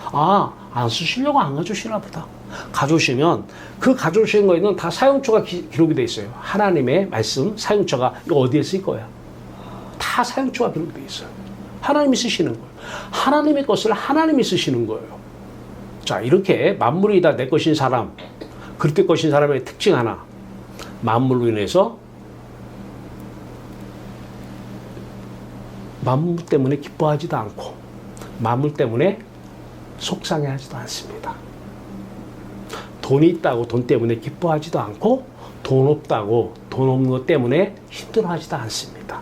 안 쓰시려고 안 가져오시나 보다. 가져오시면 그 가져오시는 거에는 다 사용처가 기록이 돼 있어요. 하나님의 말씀 사용처가 이거 어디에 쓸 거야? 다 사용처가 기록이 돼 있어요. 하나님이 쓰시는 거예요. 하나님의 것을 하나님이 쓰시는 거예요. 자, 이렇게 만물이 다 내 것인 사람, 그리스도의 것인 사람의 특징 하나. 만물로 인해서 만물 때문에 기뻐하지도 않고 만물 때문에 속상해하지도 않습니다. 돈이 있다고 돈 때문에 기뻐하지도 않고 돈 없다고 돈 없는 것 때문에 힘들어하지도 않습니다.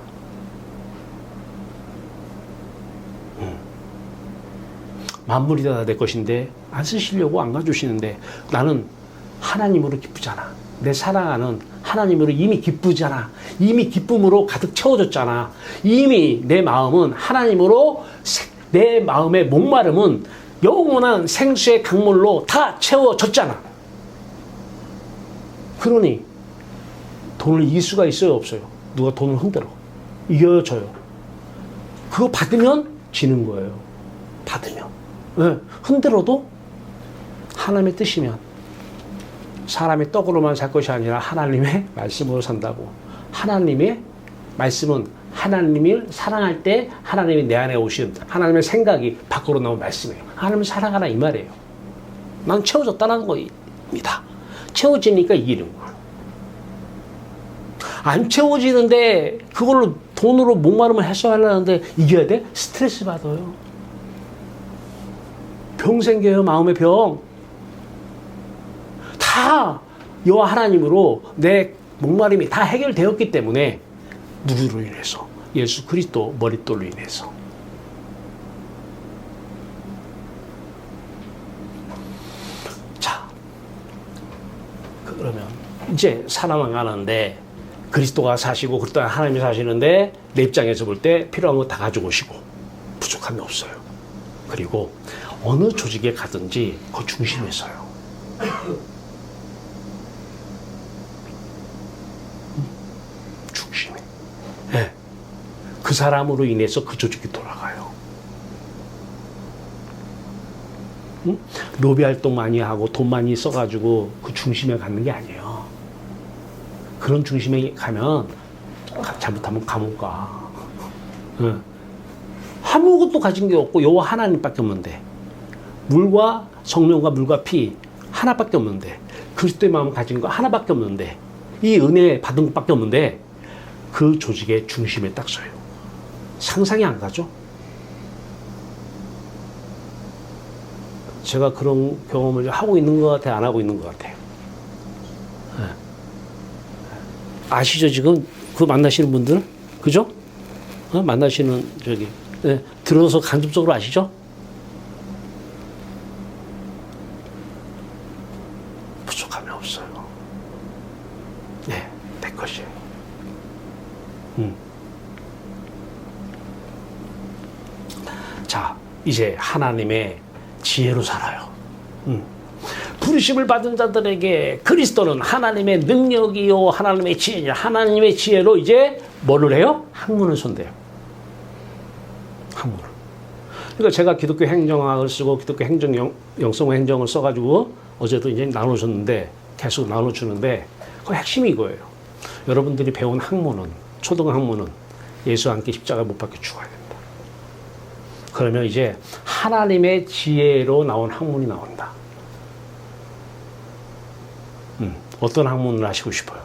만물이 다 내 것인데 안 쓰시려고 안 가져오시는데 나는 하나님으로 기쁘잖아. 내 사랑하는 하나님으로 이미 기쁘잖아. 이미 기쁨으로 가득 채워졌잖아. 이미 내 마음은 하나님으로 내 마음의 목마름은 영원한 생수의 강물로 다 채워졌잖아. 그러니 돈을 이길 수가 있어요, 없어요? 누가 돈을 흔들어? 이겨져요. 그거 받으면 지는 거예요. 받으면. 네. 흔들어도 하나님의 뜻이면 사람의 떡으로만 살 것이 아니라 하나님의 말씀으로 산다고. 하나님의 말씀은 하나님을 사랑할 때 하나님이 내 안에 오신 하나님의 생각이 밖으로 나온 말씀이에요. 하나님을 사랑하라 이 말이에요. 난 채워졌다는 겁니다. 채워지니까 이기는 거예요. 안 채워지는데 그걸로 돈으로 목마름을 해소하려는데 이겨야 돼? 스트레스 받아요. 병 생겨요. 마음의 병. 다 여호와 하나님으로 내 목마름이 다 해결되었기 때문에 누구로 인해서? 예수 그리스도 머릿돌로 인해서. 자, 그러면 이제 살아나가는데 그리스도가 사시고 그리스도 하나님이 사시는데 내 입장에서 볼 때 필요한 거 다 가지고 오시고 부족함이 없어요. 그리고 어느 조직에 가든지 그 중심에 서요. 중심에. 네. 그 사람으로 인해서 그 조직이 돌아가요. 응? 로비 활동 많이 하고 돈 많이 써가지고 그 중심에 가는 게 아니에요. 그런 중심에 가면 잘못하면 감옥 가. 응. 아무것도 가진 게 없고 여호와 하나님밖에 없는데 물과 성령과 물과 피 하나밖에 없는데 그리스도의 마음을 가진 거 하나밖에 없는데 이 은혜 받은 것밖에 없는데 그 조직의 중심에 딱 서요. 상상이 안 가죠? 제가 그런 경험을 하고 있는 것 같아요? 안 하고 있는 것 같아요? 네. 아시죠? 지금 그 만나시는 분들? 그죠? 만나시는 저기 네. 들어서 간접적으로 아시죠? 부족함이 없어요. 네, 내 것이에요. 자, 이제 하나님의 지혜로 살아요. 부르심을 받은 자들에게 그리스도는 하나님의 능력이요 하나님의 지혜냐. 하나님의 지혜로 이제 뭐를 해요? 학문을 손대요. 학문을. 그러니까 제가 기독교 행정학을 쓰고 기독교 행정 영성 행정을 써가지고 어제도 이제 나눠줬는데 계속 나눠주는데 그 핵심이 이거예요. 여러분들이 배운 학문은 초등학문은 예수와 함께 십자가 못 박혀 죽어야 된다. 그러면 이제 하나님의 지혜로 나온 학문이 나온다. 어떤 학문을 하시고 싶어요?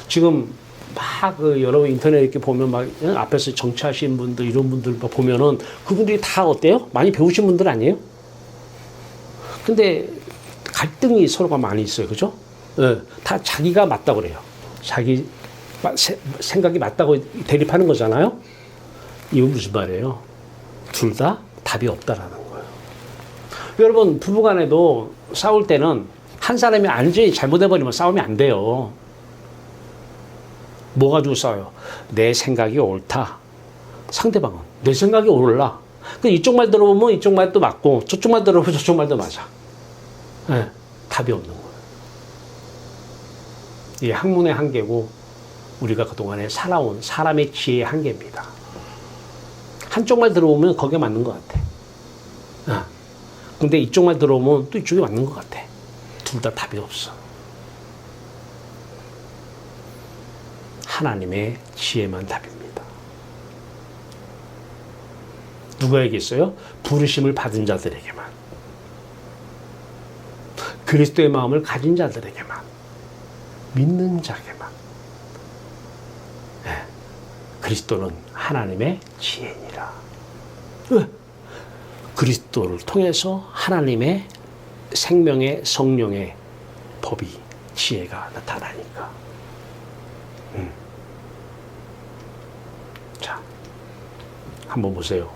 지금 막 여러분 인터넷 이렇게 보면 막 앞에서 정치하시는 분들 이런 분들 보면은 그분들이 다 어때요? 많이 배우신 분들 아니에요? 근데 갈등이 서로가 많이 있어요, 그죠? 네, 다 자기가 맞다고 그래요. 자기 생각이 맞다고 대립하는 거잖아요. 이건 무슨 말이에요? 둘 다 답이 없다라는 거예요. 여러분 부부간에도 싸울 때는 한 사람이 완전히 잘못해버리면 싸움이 안 돼요. 뭐 가지고 싸워요? 내 생각이 옳다. 상대방은 내 생각이 옳라. 이쪽 말 들어보면 이쪽 말도 맞고 저쪽 말 들어보면 저쪽 말도 맞아. 네, 답이 없는 거예요. 이 학문의 한계고 우리가 그동안에 살아온 사람의 지혜의 한계입니다. 한쪽 말 들어보면 거기에 맞는 것 같아. 근데 이쪽 말 들어보면 또 이쪽에 맞는 것 같아. 둘 다 답이 없어. 하나님의 지혜만 답입니다. 누구에게 있어요? 부르심을 받은 자들에게만. 그리스도의 마음을 가진 자들에게만. 믿는 자에게만. 네. 그리스도는 하나님의 지혜니라. 그리스도를 통해서 하나님의 생명의 성령의 법이 지혜가 나타나니까. 자, 한번 보세요.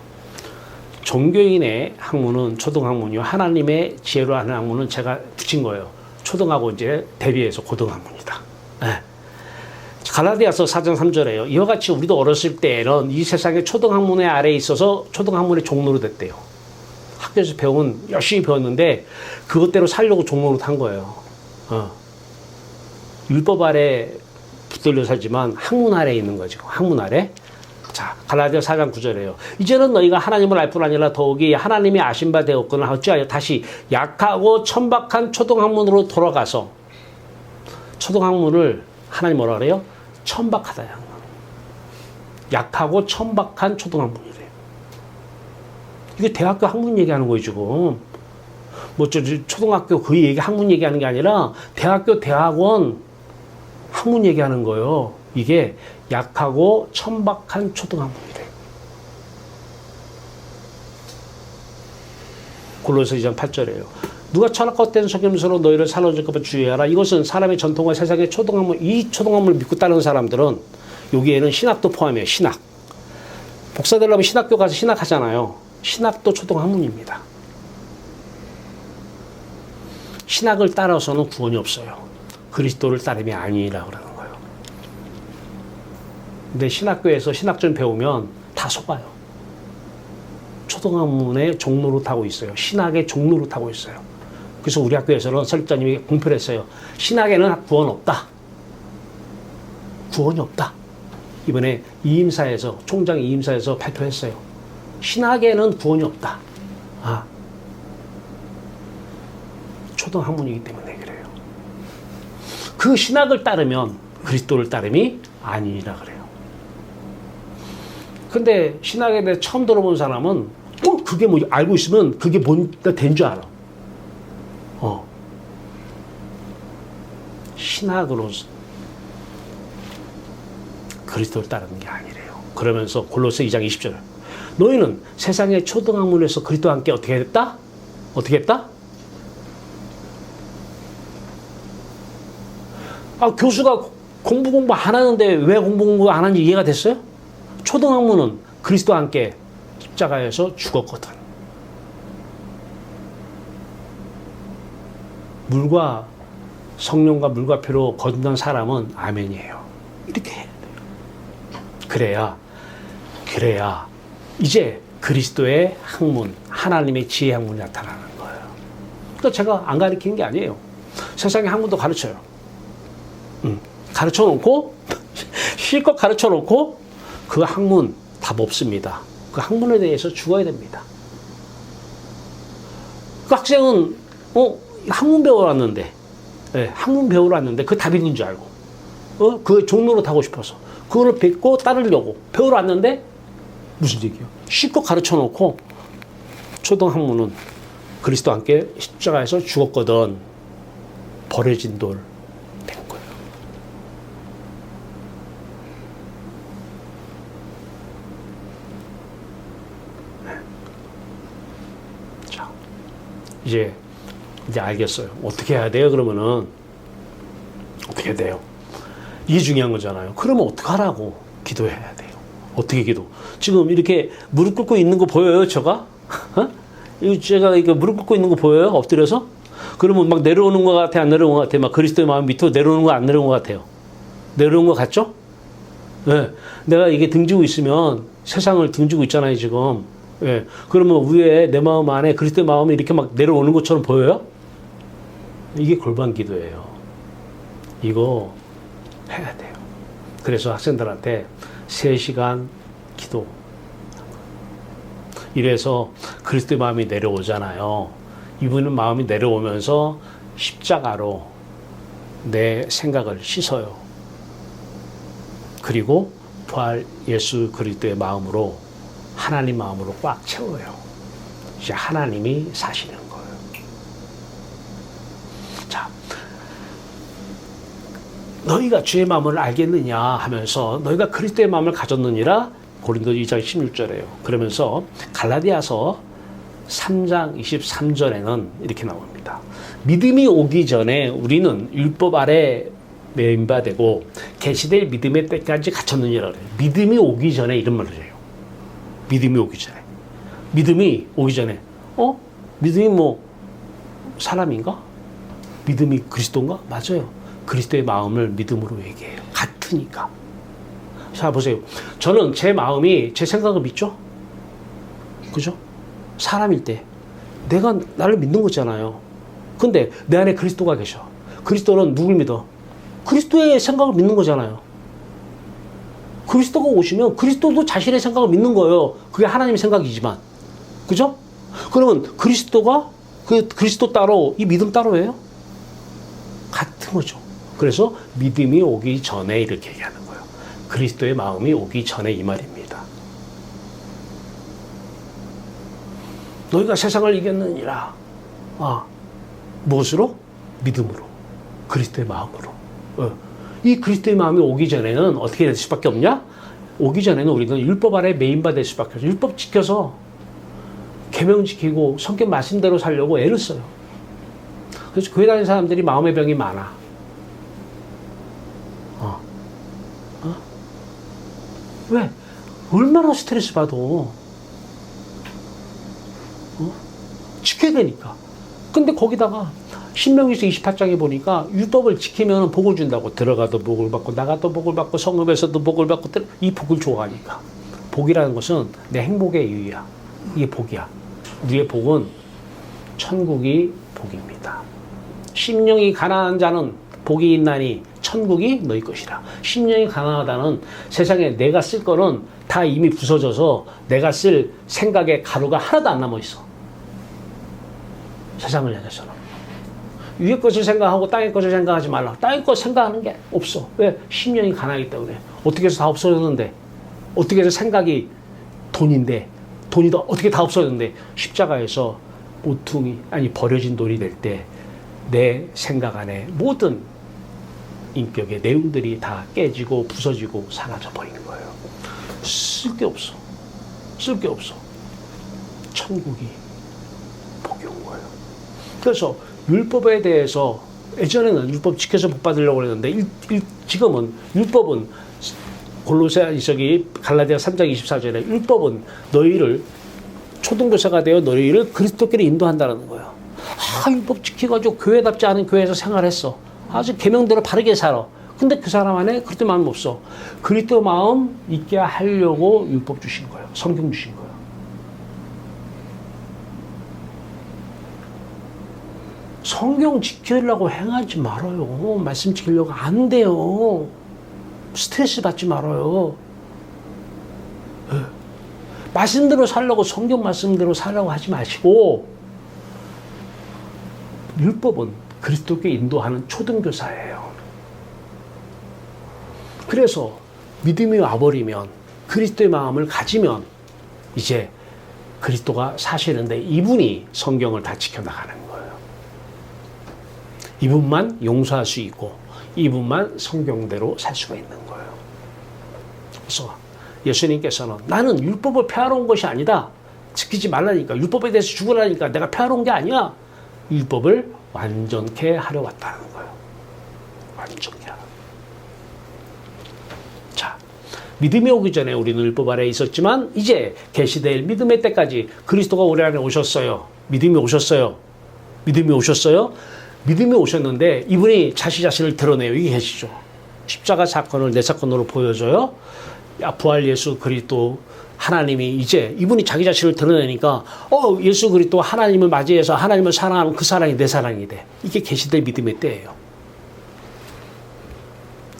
종교인의 학문은 초등학문이요. 하나님의 지혜로 하는 학문은 제가 붙인 거예요. 초등하고 이제 대비해서 고등학문이다. 네. 갈라디아서 4장 3절에요. 이와 같이 우리도 어렸을 때에는 이 세상의 초등학문의 아래에 있어서 초등학문의 종로로 됐대요. 학교에서 열심히 배웠는데 그것대로 살려고 종로로 탄 거예요. 율법 아래 붙들려 살지만 학문 아래에 있는 거죠. 학문 아래. 자, 갈라디아 4장 9절에요. 이제는 너희가 하나님을 알 뿐 아니라 더욱이 하나님이 아신 바 되었거나 어찌하여 다시 약하고 천박한 초등학문으로 돌아가서, 초등학문을 하나님 뭐라 그래요? 천박하다. 약하고 천박한 초등학문이래요. 이게 대학교 학문 얘기하는 거예요, 지금. 뭐, 초등학교 그 얘기, 학문 얘기하는 게 아니라 대학교, 대학원 학문 얘기하는 거예요. 이게 약하고 천박한 초등학문이래. 골로새 2장 8절이에요. 누가 천하가 헛된 속임수로 너희를 살려줄까 봐 주의하라. 이것은 사람의 전통과 세상의 초등학문, 이 초등학문을 믿고 따르는 사람들은 여기에는 신학도 포함해요. 신학. 목사 되려면 신학교 가서 신학하잖아요. 신학도 초등학문입니다. 신학을 따라서는 구원이 없어요. 그리스도를 따름이 아니라 그러는 거예요. 근데 신학교에서 신학 좀 배우면 다 속아요. 초등학문의 종로로 타고 있어요. 신학의 종로로 타고 있어요. 그래서 우리 학교에서는 설립자님이 공표를 했어요. 신학에는 구원 없다. 구원이 없다. 이번에 이임사에서, 총장 이임사에서 발표했어요. 신학에는 구원이 없다. 아, 초등학문이기 때문에 그래요. 그 신학을 따르면 그리스도를 따름이 아니라 그래요. 근데 신학에 대해 처음 들어본 사람은 그게 뭐 알고 있으면 그게 뭔가 된 줄 알아. 신학으로 그리스도를 따르는 게 아니래요. 그러면서 골로새 2장 20절. 너희는 세상의 초등학문에서 그리스도와 함께 어떻게 했다? 어떻게 했다? 아, 교수가 공부 안 하는데 왜 공부 안 하는지 이해가 됐어요? 초등학문은 그리스도와 함께 십자가에서 죽었거든. 물과 성령과 물과 피로 거듭난 사람은 아멘이에요. 이렇게 해야 돼요. 그래야 이제 그리스도의 학문, 하나님의 지혜 학문이 나타나는 거예요. 그러니까 제가 안 가르치는 게 아니에요. 세상의 학문도 가르쳐요. 가르쳐 놓고 실컷 가르쳐 놓고 그 학문 답 없습니다. 그 학문에 대해서 죽어야 됩니다. 그 학생은 학문 배우러 왔는데, 학문 배우러 왔는데 그 답이 있는 줄 알고, 그 종로로 타고 싶어서 그거를 뵙고 따르려고 배우러 왔는데 무슨 얘기요? 실컷 가르쳐 놓고 초등학문은 그리스도와 함께 십자가에서 죽었거든. 버려진 돌 된 거예요. 자, 이제 알겠어요. 어떻게 해야 돼요? 그러면은 어떻게 해야 돼요? 이게 중요한 거잖아요. 그러면 어떡하라고? 기도해야 돼요. 어떻게 기도? 지금 이렇게 무릎 꿇고 있는 거 보여요, 제가? 제가 이거 무릎 꿇고 있는 거 보여요? 엎드려서? 그러면 막 내려오는 것 같아, 안 내려오는 것 같아? 막 그리스도의 마음 밑으로 내려오는 거, 안 내려오는 것 같아요? 내려오는 것 같죠? 네. 내가 이게 등지고 있으면 세상을 등지고 있잖아요, 지금. 예. 그러면 위에 내 마음 안에 그리스도의 마음이 이렇게 막 내려오는 것처럼 보여요? 이게 골반 기도예요. 이거 해야 돼요. 그래서 학생들한테 3시간 기도. 이래서 그리스도의 마음이 내려오잖아요. 이분은 마음이 내려오면서 십자가로 내 생각을 씻어요. 그리고 부활 예수 그리스도의 마음으로 하나님 마음으로 꽉 채워요. 이제 하나님이 사시는 거예요. 자, 너희가 주의 마음을 알겠느냐 하면서 너희가 그리스도의 마음을 가졌느니라 고린도 2장 16절에요. 그러면서 갈라디아서 3장 23절에는 이렇게 나옵니다. 믿음이 오기 전에 우리는 율법 아래 매인바되고 계시될 믿음의 때까지 갇혔느니라 그래요. 믿음이 오기 전에 이런 말을 해요. 믿음이 오기 전에. 믿음이 오기 전에. 믿음이 뭐 사람인가? 믿음이 그리스도인가? 맞아요. 그리스도의 마음을 믿음으로 얘기해요. 같으니까. 자, 보세요. 저는 제 마음이 제 생각을 믿죠? 그죠? 사람일 때. 내가 나를 믿는 거잖아요. 근데 내 안에 그리스도가 계셔. 그리스도는 누굴 믿어? 그리스도의 생각을 믿는 거잖아요. 그리스도가 오시면 그리스도도 자신의 생각을 믿는 거예요. 그게 하나님의 생각이지만. 그죠? 그러면 그리스도가 그리스도 따로 이 믿음 따로예요? 같은 거죠. 그래서 믿음이 오기 전에 이렇게 얘기하는 거예요. 그리스도의 마음이 오기 전에 이 말입니다. 너희가 세상을 이겼느니라. 무엇으로? 믿음으로. 그리스도의 마음으로. 이 그리스도의 마음이 오기 전에는 어떻게 될 수밖에 없냐? 오기 전에는 우리는 율법 아래 매인받을 수밖에 없어요. 율법 지켜서 계명 지키고 성경 말씀대로 살려고 애를 써요. 그래서 교회 다니는 사람들이 마음의 병이 많아. 왜? 얼마나 스트레스 받아. 지켜야 되니까. 근데 거기다가 신명기서 28장에 보니까 율법을 지키면 복을 준다고. 들어가도 복을 받고 나가도 복을 받고 성읍에서도 복을 받고 이 복을 좋아하니까. 복이라는 것은 내 행복의 이유야. 이게 복이야. 우리의 복은 천국이 복입니다. 심령이 가난한 자는 복이 있나니 천국이 너희 것이라. 심령이 가난하다는 세상에 내가 쓸 거는 다 이미 부서져서 내가 쓸 생각에 가루가 하나도 안 남아 있어. 세상을 향해서는. 위의 것을 생각하고 땅의 것을 생각하지 말라. 땅의 것 생각하는 게 없어. 왜? 심령이 가난하기 때문에. 어떻게 해서 다 없어졌는데, 어떻게 해서 생각이 돈인데, 돈이 어떻게 다 없어졌는데, 십자가에서 모퉁이, 버려진 돌이 될 때 내 생각 안에 모든 인격의 내용들이 다 깨지고 부서지고 사라져 버리는 거예요. 쓸 게 없어. 쓸 게 없어. 천국이 복이 온 거예요. 그래서 율법에 대해서 예전에는 율법 지켜서 복 받으려고 했는데 지금은 율법은 갈라디아 3장 24절에 율법은 너희를 초등교사가 되어 너희를 그리스도께로 인도한다는 거예요. 율법 지켜가지고 교회답지 않은 교회에서 생활했어. 아주 계명대로 바르게 살아. 근데 그 사람 안에 그리스도 마음 없어. 그리스도 마음 있게 하려고 율법 주신 거예요. 성경 주신 거예요. 성경 지키려고 행하지 말아요. 말씀 지키려고 안 돼요. 스트레스 받지 말아요. 말씀대로 살려고 성경 말씀대로 살려고 하지 마시고 율법은 그리스도께 인도하는 초등교사예요. 그래서 믿음이 와버리면 그리스도의 마음을 가지면 이제 그리스도가 사시는데 이분이 성경을 다 지켜나가는 거예요. 이분만 용서할 수 있고 이분만 성경대로 살 수가 있는 거예요. 그래서 예수님께서는 나는 율법을 폐하러 온 것이 아니다. 지키지 말라니까. 율법에 대해서 죽으라니까. 내가 폐하러 온 게 아니야. 율법을 완전케 하려 왔다는 거예요. 완전케 하라. 자, 믿음이 오기 전에 우리는 율법 아래에 있었지만 이제 계시될 믿음의 때까지 그리스도가 우리 안에 오셨어요. 믿음이 오셨어요. 믿음이 오셨어요. 믿음이 오셨는데 이분이 자신을 드러내요. 이게 계시죠. 십자가 사건을 내 사건으로 보여줘요. 부활 예수 그리스도 하나님이 이제 이분이 자기 자신을 드러내니까 예수 그리스도 하나님을 맞이해서 하나님을 사랑하면 그 사랑이 내 사랑이 돼. 이게 계시될 믿음의 때예요.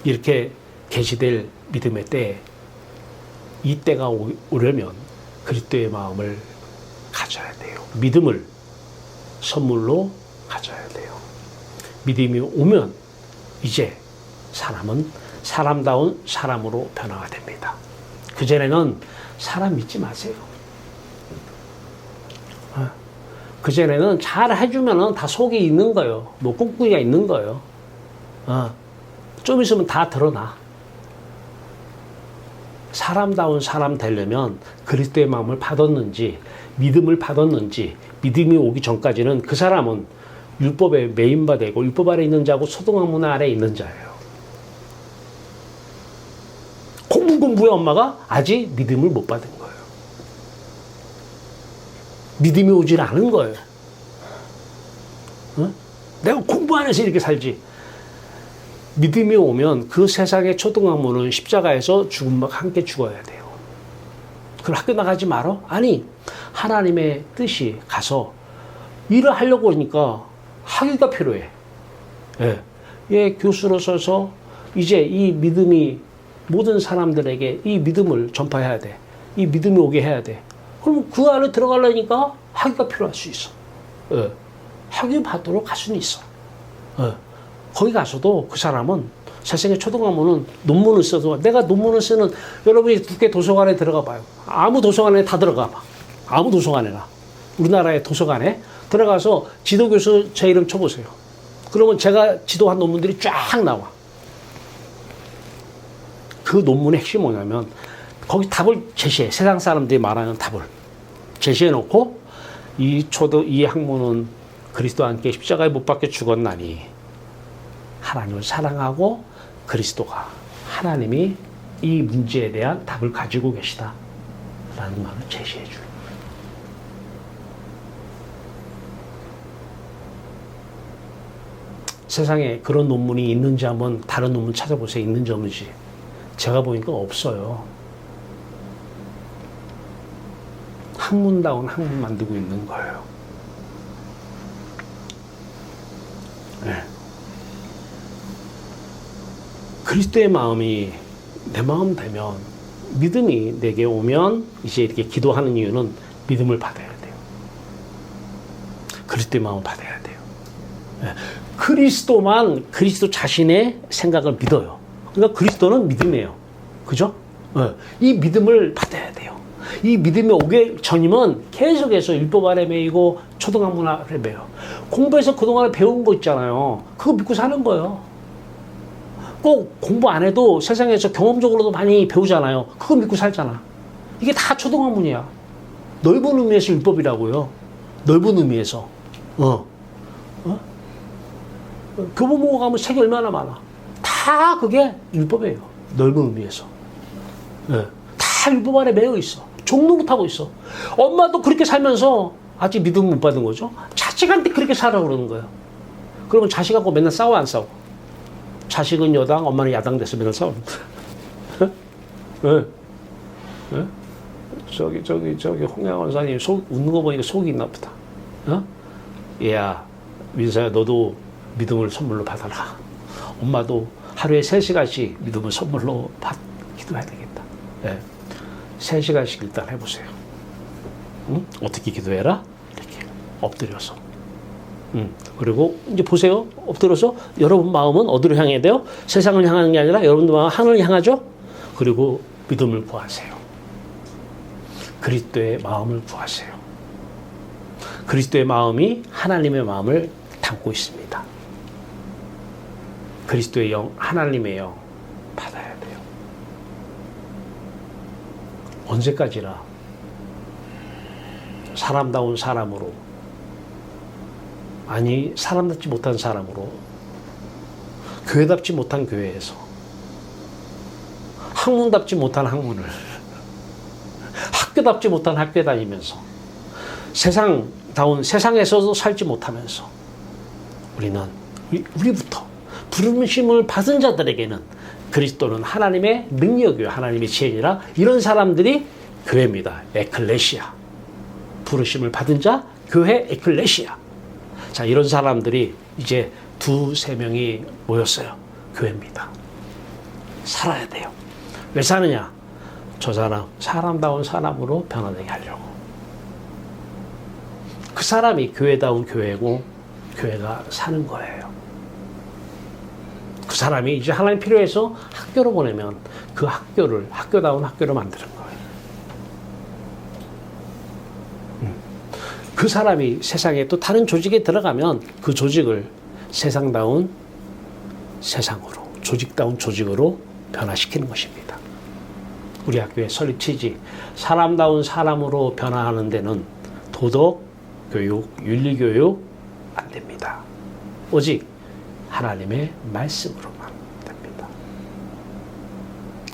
이렇게 계시될 믿음의 때, 이 때가 오려면 그리스도의 마음을 가져야 돼요. 믿음을 선물로 가져야 돼요. 믿음이 오면 이제 사람은 사람다운 사람으로 변화가 됩니다. 그전에는 사람 믿지 마세요. 그전에는 잘 해주면 다 속이 있는 거예요. 뭐 꿍꿍이가 있는 거예요. 좀 있으면 다 드러나. 사람다운 사람 되려면 그리스도의 마음을 받았는지 믿음을 받았는지 믿음이 오기 전까지는 그 사람은 율법에 매인바되고 율법 아래 있는 자고 소동학 문화 아래 있는 자예요. 공부의 엄마가 아직 믿음을 못 받은 거예요. 믿음이 오질 않은 거예요. 내가 공부 안 해서 이렇게 살지. 믿음이 오면 그 세상의 초등학문은 십자가에서 죽음과 함께 죽어야 돼요. 그럼 학교 나가지 말어? 아니, 하나님의 뜻이 가서 일을 하려고 하니까 학위가 필요해. 예, 교수로서서 이제 이 믿음이 모든 사람들에게 이 믿음을 전파해야 돼. 이 믿음이 오게 해야 돼. 그럼 그 안에 들어가려니까 학위가 필요할 수 있어. 학위 받도록 갈 수는 있어. 거기 가서도 그 사람은 세상에 초등학문은 논문을 써도 내가 논문을 쓰는 여러분이 국회 도서관에 들어가 봐요. 아무 도서관에 다 들어가 봐. 아무 도서관에나. 우리나라의 도서관에 들어가서 지도교수 제 이름 쳐보세요. 그러면 제가 지도한 논문들이 쫙 나와. 그 논문의 핵심이 뭐냐면 거기 답을 제시해. 세상 사람들이 말하는 답을 제시해 놓고 이 학문은 그리스도와 함께 십자가에 못 박혀 죽었나니 하나님을 사랑하고 그리스도가 하나님이 이 문제에 대한 답을 가지고 계시다 라는 말을 제시해 주는 거예요. 세상에 그런 논문이 있는지 한번 다른 논문 찾아보세요. 있는지 없는지. 제가 보니까 없어요. 학문다운 학문 만들고 있는 거예요. 네. 그리스도의 마음이 내 마음 되면 믿음이 내게 오면 이제 이렇게 기도하는 이유는 믿음을 받아야 돼요. 그리스도의 마음을 받아야 돼요. 네. 그리스도만 그리스도 자신의 생각을 믿어요. 그러니까 그리스도는 믿음이에요. 그죠? 네. 이 믿음을 받아야 돼요. 이 믿음이 오기 전이면 계속해서 율법 아래 매이고 초등학문 아래 매요. 공부해서 그동안에 배운 거 있잖아요. 그거 믿고 사는 거예요. 꼭 공부 안 해도 세상에서 경험적으로도 많이 배우잖아요. 그거 믿고 살잖아. 이게 다 초등학문이야. 넓은 의미에서 율법이라고요. 넓은 의미에서. 교보문고 가면 책이 얼마나 많아. 다 그게 율법이에요. 넓은 의미에서. 네. 다 율법 안에 매여 있어. 종로 못하고 있어. 엄마도 그렇게 살면서 아직 믿음 못 받은 거죠. 자식한테 그렇게 살아 그러는 거예요. 그러면 자식하고 맨날 싸워 안 싸워? 자식은 여당, 엄마는 야당 돼서 맨날 싸워. 네. 네? 저기 홍양 원사님 웃는 거 보니까 속이 있나 보다. 얘야, 민서야, 너도 믿음을 선물로 받아라. 엄마도 하루에 3시간씩 믿음을 선물로 기도해야 되겠다. 네. 3시간씩 일단 해보세요. 응? 어떻게 기도해라? 이렇게 엎드려서. 그리고 이제 보세요. 엎드려서 여러분 마음은 어디로 향해야 돼요? 세상을 향하는 게 아니라 여러분들 마음은 하늘을 향하죠? 그리고 믿음을 구하세요. 그리스도의 마음을 구하세요. 그리스도의 마음이 하나님의 마음을 담고 있습니다. 그리스도의 영, 하나님의 영 받아야 돼요. 언제까지나 사람다운 사람으로, 아니 사람답지 못한 사람으로, 교회답지 못한 교회에서, 학문답지 못한 학문을, 학교답지 못한 학교에 다니면서, 세상다운 세상에서도 살지 못하면서 우리부터 부르심을 받은 자들에게는 그리스도는 하나님의 능력이요, 하나님의 지혜니라. 이런 사람들이 교회입니다. 에클레시아. 부르심을 받은 자, 교회 에클레시아. 자, 이런 사람들이 이제 2-3명이 모였어요. 교회입니다. 살아야 돼요. 왜 사느냐? 저 사람, 사람다운 사람으로 변화되게 하려고. 그 사람이 교회다운 교회고, 교회가 사는 거예요. 그 사람이 이제 하나님 필요해서 학교로 보내면 그 학교를 학교다운 학교로 만드는 거예요. 그 사람이 세상에 또 다른 조직에 들어가면 그 조직을 세상다운 세상으로, 조직다운 조직으로 변화시키는 것입니다. 우리 학교의 설립 취지, 사람다운 사람으로 변화하는 데는 도덕, 교육, 윤리교육 안 됩니다. 오직 하나님의 말씀으로만 됩니다.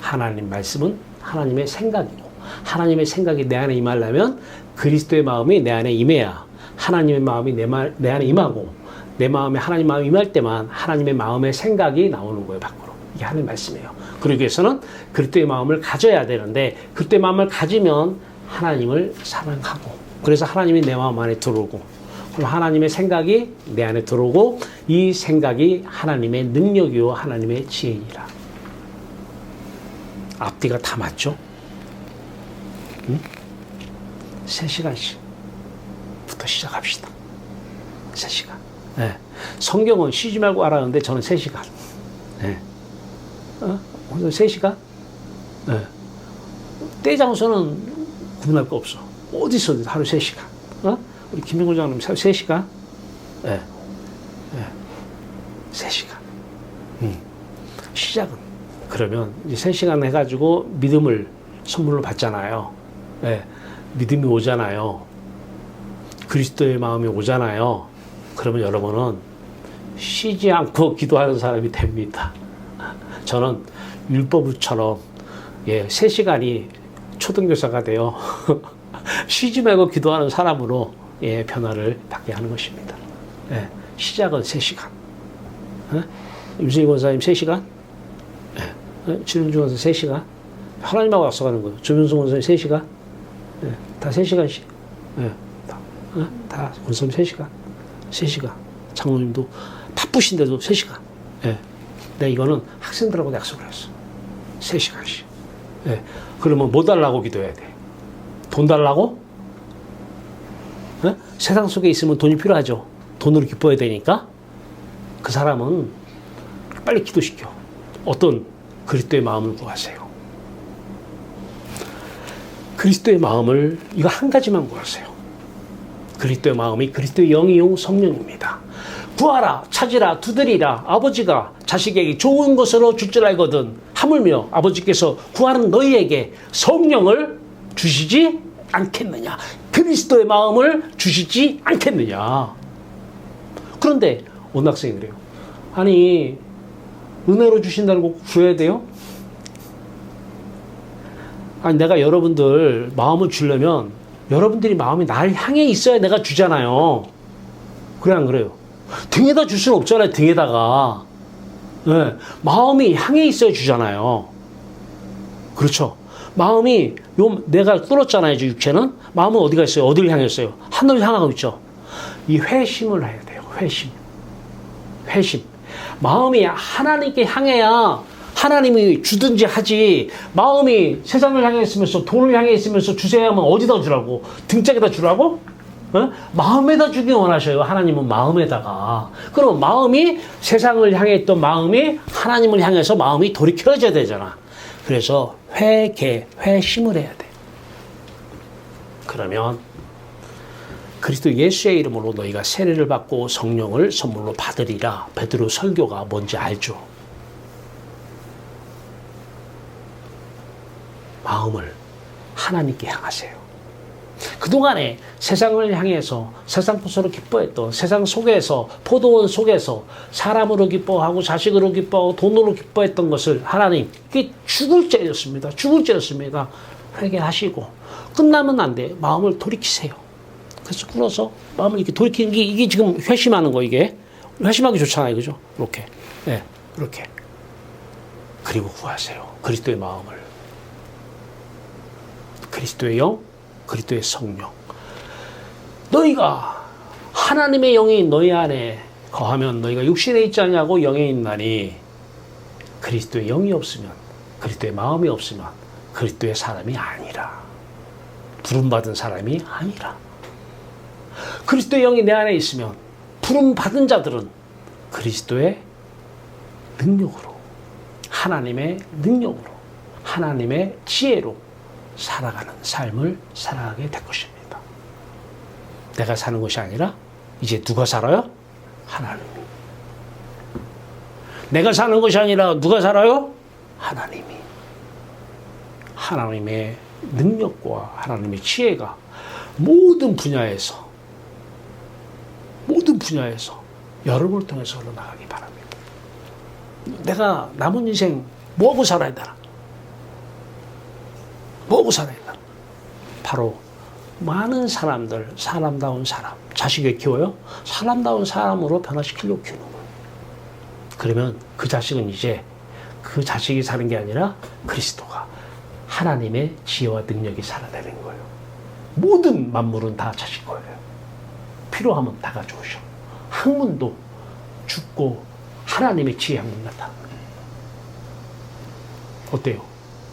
하나님 말씀은 하나님의 생각이고, 하나님의 생각이 내 안에 임하려면 그리스도의 마음이 내 안에 임해야 하나님의 마음이 내 안에 임하고, 내 마음에 하나님 마음이 임할 때만 하나님의 마음의 생각이 나오는 거예요, 밖으로. 이게 하나님의 말씀이에요. 그러기 위해서는 그리스도의 마음을 가져야 되는데, 그리스도의 마음을 가지면 하나님을 사랑하고, 그래서 하나님이 내 마음 안에 들어오고, 그럼 하나님의 생각이 내 안에 들어오고 이 생각이 하나님의 능력이요 하나님의 지혜이라. 앞뒤가 다 맞죠? 응? 3시간씩부터 시작합시다. 3시간. 네. 성경은 쉬지 말고 알았는데 저는 3시간. 네. 3시간? 네. 때 장소는 구분할 거 없어. 어디서든 하루 3시간. 우리 김병곤 장님 3시간? 네. 네. 3시간. 시작은. 그러면 이제 3시간 해가지고 믿음을 선물로 받잖아요. 네. 믿음이 오잖아요. 그리스도의 마음이 오잖아요. 그러면 여러분은 쉬지 않고 기도하는 사람이 됩니다. 저는 율법처럼 3시간이 초등교사가 되어 쉬지 말고 기도하는 사람으로 변화를 받게 하는 것입니다. 시작은 3시간. 임승희 권사님 3시간? 지름주 권사 3시간? 하나님하고 약속하는 거예요. 조민수 권사님 3시간? 다 3시간씩. 다 권사님 3시간. 3시간. 장로님도 바쁘신데도 3시간. 내가 이거는 학생들하고 약속을 했어. 3시간씩. 그러면 뭐 달라고 기도해야 돼? 돈 달라고? 세상 속에 있으면 돈이 필요하죠. 돈으로 기뻐야 되니까. 그 사람은 빨리 기도시켜. 어떤 그리스도의 마음을 구하세요. 그리스도의 마음을 이거 한 가지만 구하세요. 그리스도의 마음이 그리스도의 영이요 성령입니다. 구하라, 찾으라, 두드리라. 아버지가 자식에게 좋은 것으로 줄 줄 알거든. 하물며 아버지께서 구하는 너희에게 성령을 주시지 않겠느냐. 그리스도의 마음을 주시지 않겠느냐. 그런데 어느 학생이 그래요. 아니 은혜로 주신다는 거 구해야 돼요? 아니 내가 여러분들 마음을 주려면 여러분들이 마음이 나를 향해 있어야 내가 주잖아요. 그래 안 그래요? 등에다 줄 수는 없잖아요. 등에다가. 마음이 향해 있어야 주잖아요. 그렇죠? 마음이 내가 뚫었잖아요. 육체는. 마음은 어디가 있어요? 어디를 향해 있어요? 하늘을 향하고 있죠. 이 회심을 해야 돼요. 회심. 마음이 하나님께 향해야 하나님이 주든지 하지. 마음이 세상을 향해 있으면서 돈을 향해 있으면서 주세요 하면 어디다 주라고? 등짝에다 주라고? 마음에다 주기 원하셔요. 하나님은 마음에다가. 그럼 마음이 세상을 향해 있던 마음이 하나님을 향해서 마음이 돌이켜져야 되잖아. 그래서 회심을 해야 돼. 그러면 그리스도 예수의 이름으로 너희가 세례를 받고 성령을 선물로 받으리라. 베드로 설교가 뭔지 알죠? 마음을 하나님께 향하세요. 그동안에 세상을 향해서 세상 것으로 기뻐했던 세상 속에서 포도원 속에서 사람으로 기뻐하고 자식으로 기뻐하고 돈으로 기뻐했던 것을 하나님 그게 죽을 죄였습니다. 회개하시고 끝나면 안 돼. 마음을 돌이키세요. 그래서 꿇어서 마음을 이렇게 돌이키는 게 이게 지금 회심하는 거 이게 회심하기 좋잖아요. 그죠? 이렇게. 이렇게. 그리고 구하세요. 그리스도의 마음을. 그리스도의 영, 그리스도의 성령. 너희가 하나님의 영이 너희 안에 거하면 너희가 육신에 있지 않냐고 영에 있나니 그리스도의 영이 없으면 그리스도의 마음이 없으면 그리스도의 사람이 아니라. 부름받은 사람이 아니라. 그리스도의 영이 내 안에 있으면 부름받은 자들은 그리스도의 능력으로 하나님의 능력으로 하나님의 지혜로 살아가는 삶을 살아가게 될 것입니다. 내가 사는 것이 아니라 이제 누가 살아요? 하나님이. 내가 사는 것이 아니라 누가 살아요? 하나님이. 하나님의 능력과 하나님의 지혜가 모든 분야에서 여러분을 통해서 흘러나가기 바랍니다. 내가 남은 인생 뭐하고 살아야 되나? 뭐하고 살아야 되나? 바로 많은 사람들, 사람다운 사람, 자식을 키워요? 사람다운 사람으로 변화시키려고 키우는 거예요. 그러면 그 자식은 이제 그 자식이 사는 게 아니라 그리스도가 하나님의 지혜와 능력이 살아내는 거예요. 모든 만물은 다 자식 거예요. 필요하면 다 가져오셔. 학문도 죽고 하나님의 지혜 학문 나타납니다. 어때요?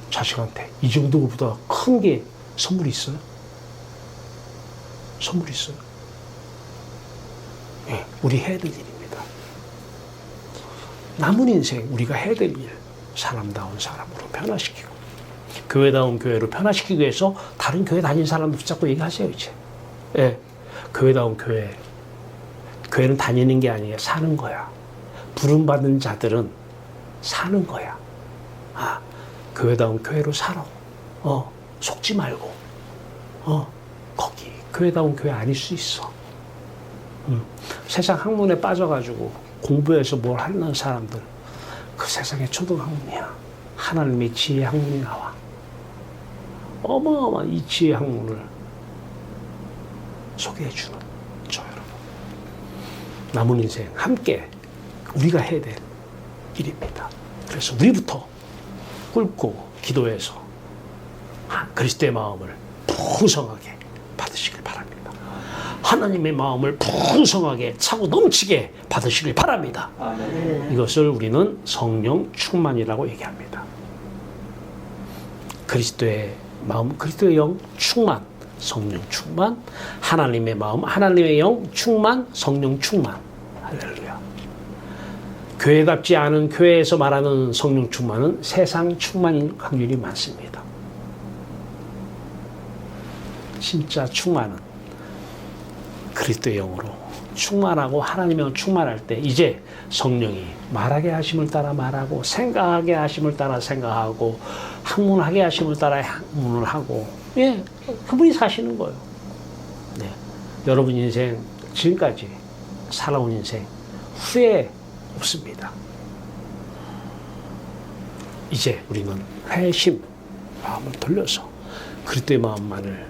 자식한테 이 정도보다 큰 게 선물이 있어요? 선물이 있어요? 예, 우리 해야 될 일입니다. 남은 인생 우리가 해야 될 일, 사람다운 사람으로 변화시키고 교회다운 교회로 변화시키기 위해서 다른 교회 다닌 사람도 붙잡고 얘기하세요. 이제 예, 교회다운 교회, 교회는 다니는 게 아니에요. 사는 거야. 부름받은 자들은 사는 거야. 아, 교회다운 교회로 살아. 속지 말고. 거기 교회다운 교회 아닐 수 있어. 세상 학문에 빠져가지고 공부해서 뭘 하는 사람들, 그 세상의 초등학문이야. 하나님의 지혜 학문이 나와. 어마어마한 이 지혜 학문을 소개해주는 저 여러분. 남은 인생 함께 우리가 해야 될 일입니다. 그래서 우리부터 꿇고 기도해서 그리스도의 마음을 풍성하게 받으시길 바랍니다. 하나님의 마음을 풍성하게 차고 넘치게 받으시길 바랍니다. 이것을 우리는 성령 충만이라고 얘기합니다. 그리스도의 마음, 그리스도의 영 충만, 성령 충만, 하나님의 마음, 하나님의 영 충만, 성령 충만. 할렐루야. 교회답지 않은 교회에서 말하는 성령 충만은 세상 충만일 확률이 많습니다. 진짜 충만은 그리스도의 영으로 충만하고 하나님의 영 충만할 때 이제 성령이 말하게 하심을 따라 말하고 생각하게 하심을 따라 생각하고 학문하게 하심을 따라 학문을 하고 예, 그분이 사시는 거예요. 네. 여러분 인생 지금까지 살아온 인생 후회 없습니다. 이제 우리는 회심 마음을 돌려서 그리스도의 마음만을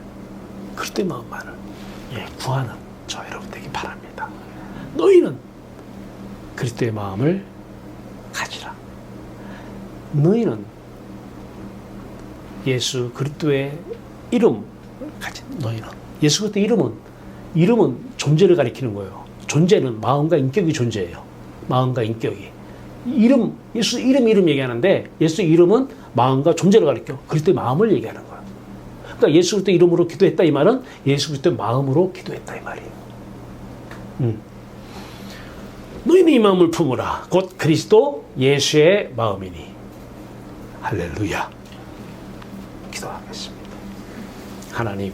예, 구하는 저 여러분 되기 바랍니다. 너희는 그리스도의 마음을 가지라. 너희는 예수 그리스도의 이름 가진 너희는 예수 그리스도의 이름은 존재를 가리키는 거예요. 존재는 마음과 인격이 존재예요. 마음과 인격이. 이름, 예수 이름 얘기하는데 예수 이름은 마음과 존재를 가리켜. 그리스도의 마음을 얘기하는 거예요. 그러니까 예수 그리스도 이름으로 기도했다 이 말은 예수 그리스도의 마음으로 기도했다 이 말이에요. 너희는 이 마음을 품으라. 곧 그리스도 예수의 마음이니. 할렐루야. 기도하겠습니다. 하나님,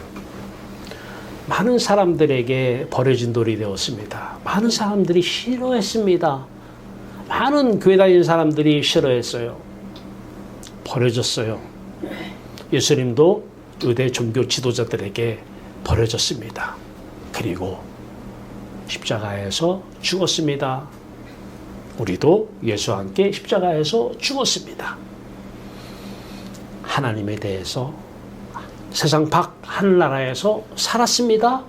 많은 사람들에게 버려진 돌이 되었습니다. 많은 사람들이 싫어했습니다. 많은 교회 다니는 사람들이 싫어했어요. 버려졌어요. 예수님도 의대 종교 지도자들에게 버려졌습니다. 그리고 십자가에서 죽었습니다. 우리도 예수와 함께 십자가에서 죽었습니다. 하나님에 대해서 세상 밖 하늘나라에서 살았습니다.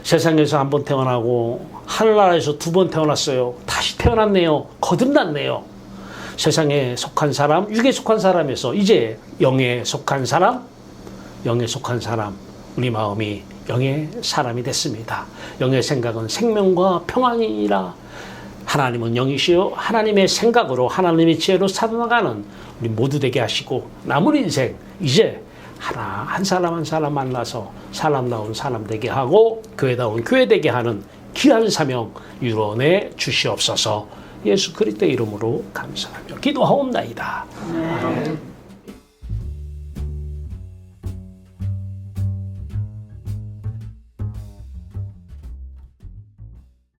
세상에서 한 번 태어나고 하늘나라에서 두 번 태어났어요. 다시 태어났네요. 거듭났네요. 세상에 속한 사람, 육에 속한 사람에서 이제 영에 속한 사람, 우리 마음이 영의 사람이 됐습니다. 영의 생각은 생명과 평안이라. 하나님은 영이시요 하나님의 생각으로 하나님의 지혜로 살아나가는 우리 모두 되게 하시고 남은 인생 이제 한 사람 한 사람 만나서 사람다운 사람 되게 하고 교회다운 교회 되게 하는 귀한 사명 이루어내 주시옵소서. 예수 그리스도의 이름으로 감사하며 기도하옵나이다. 아멘.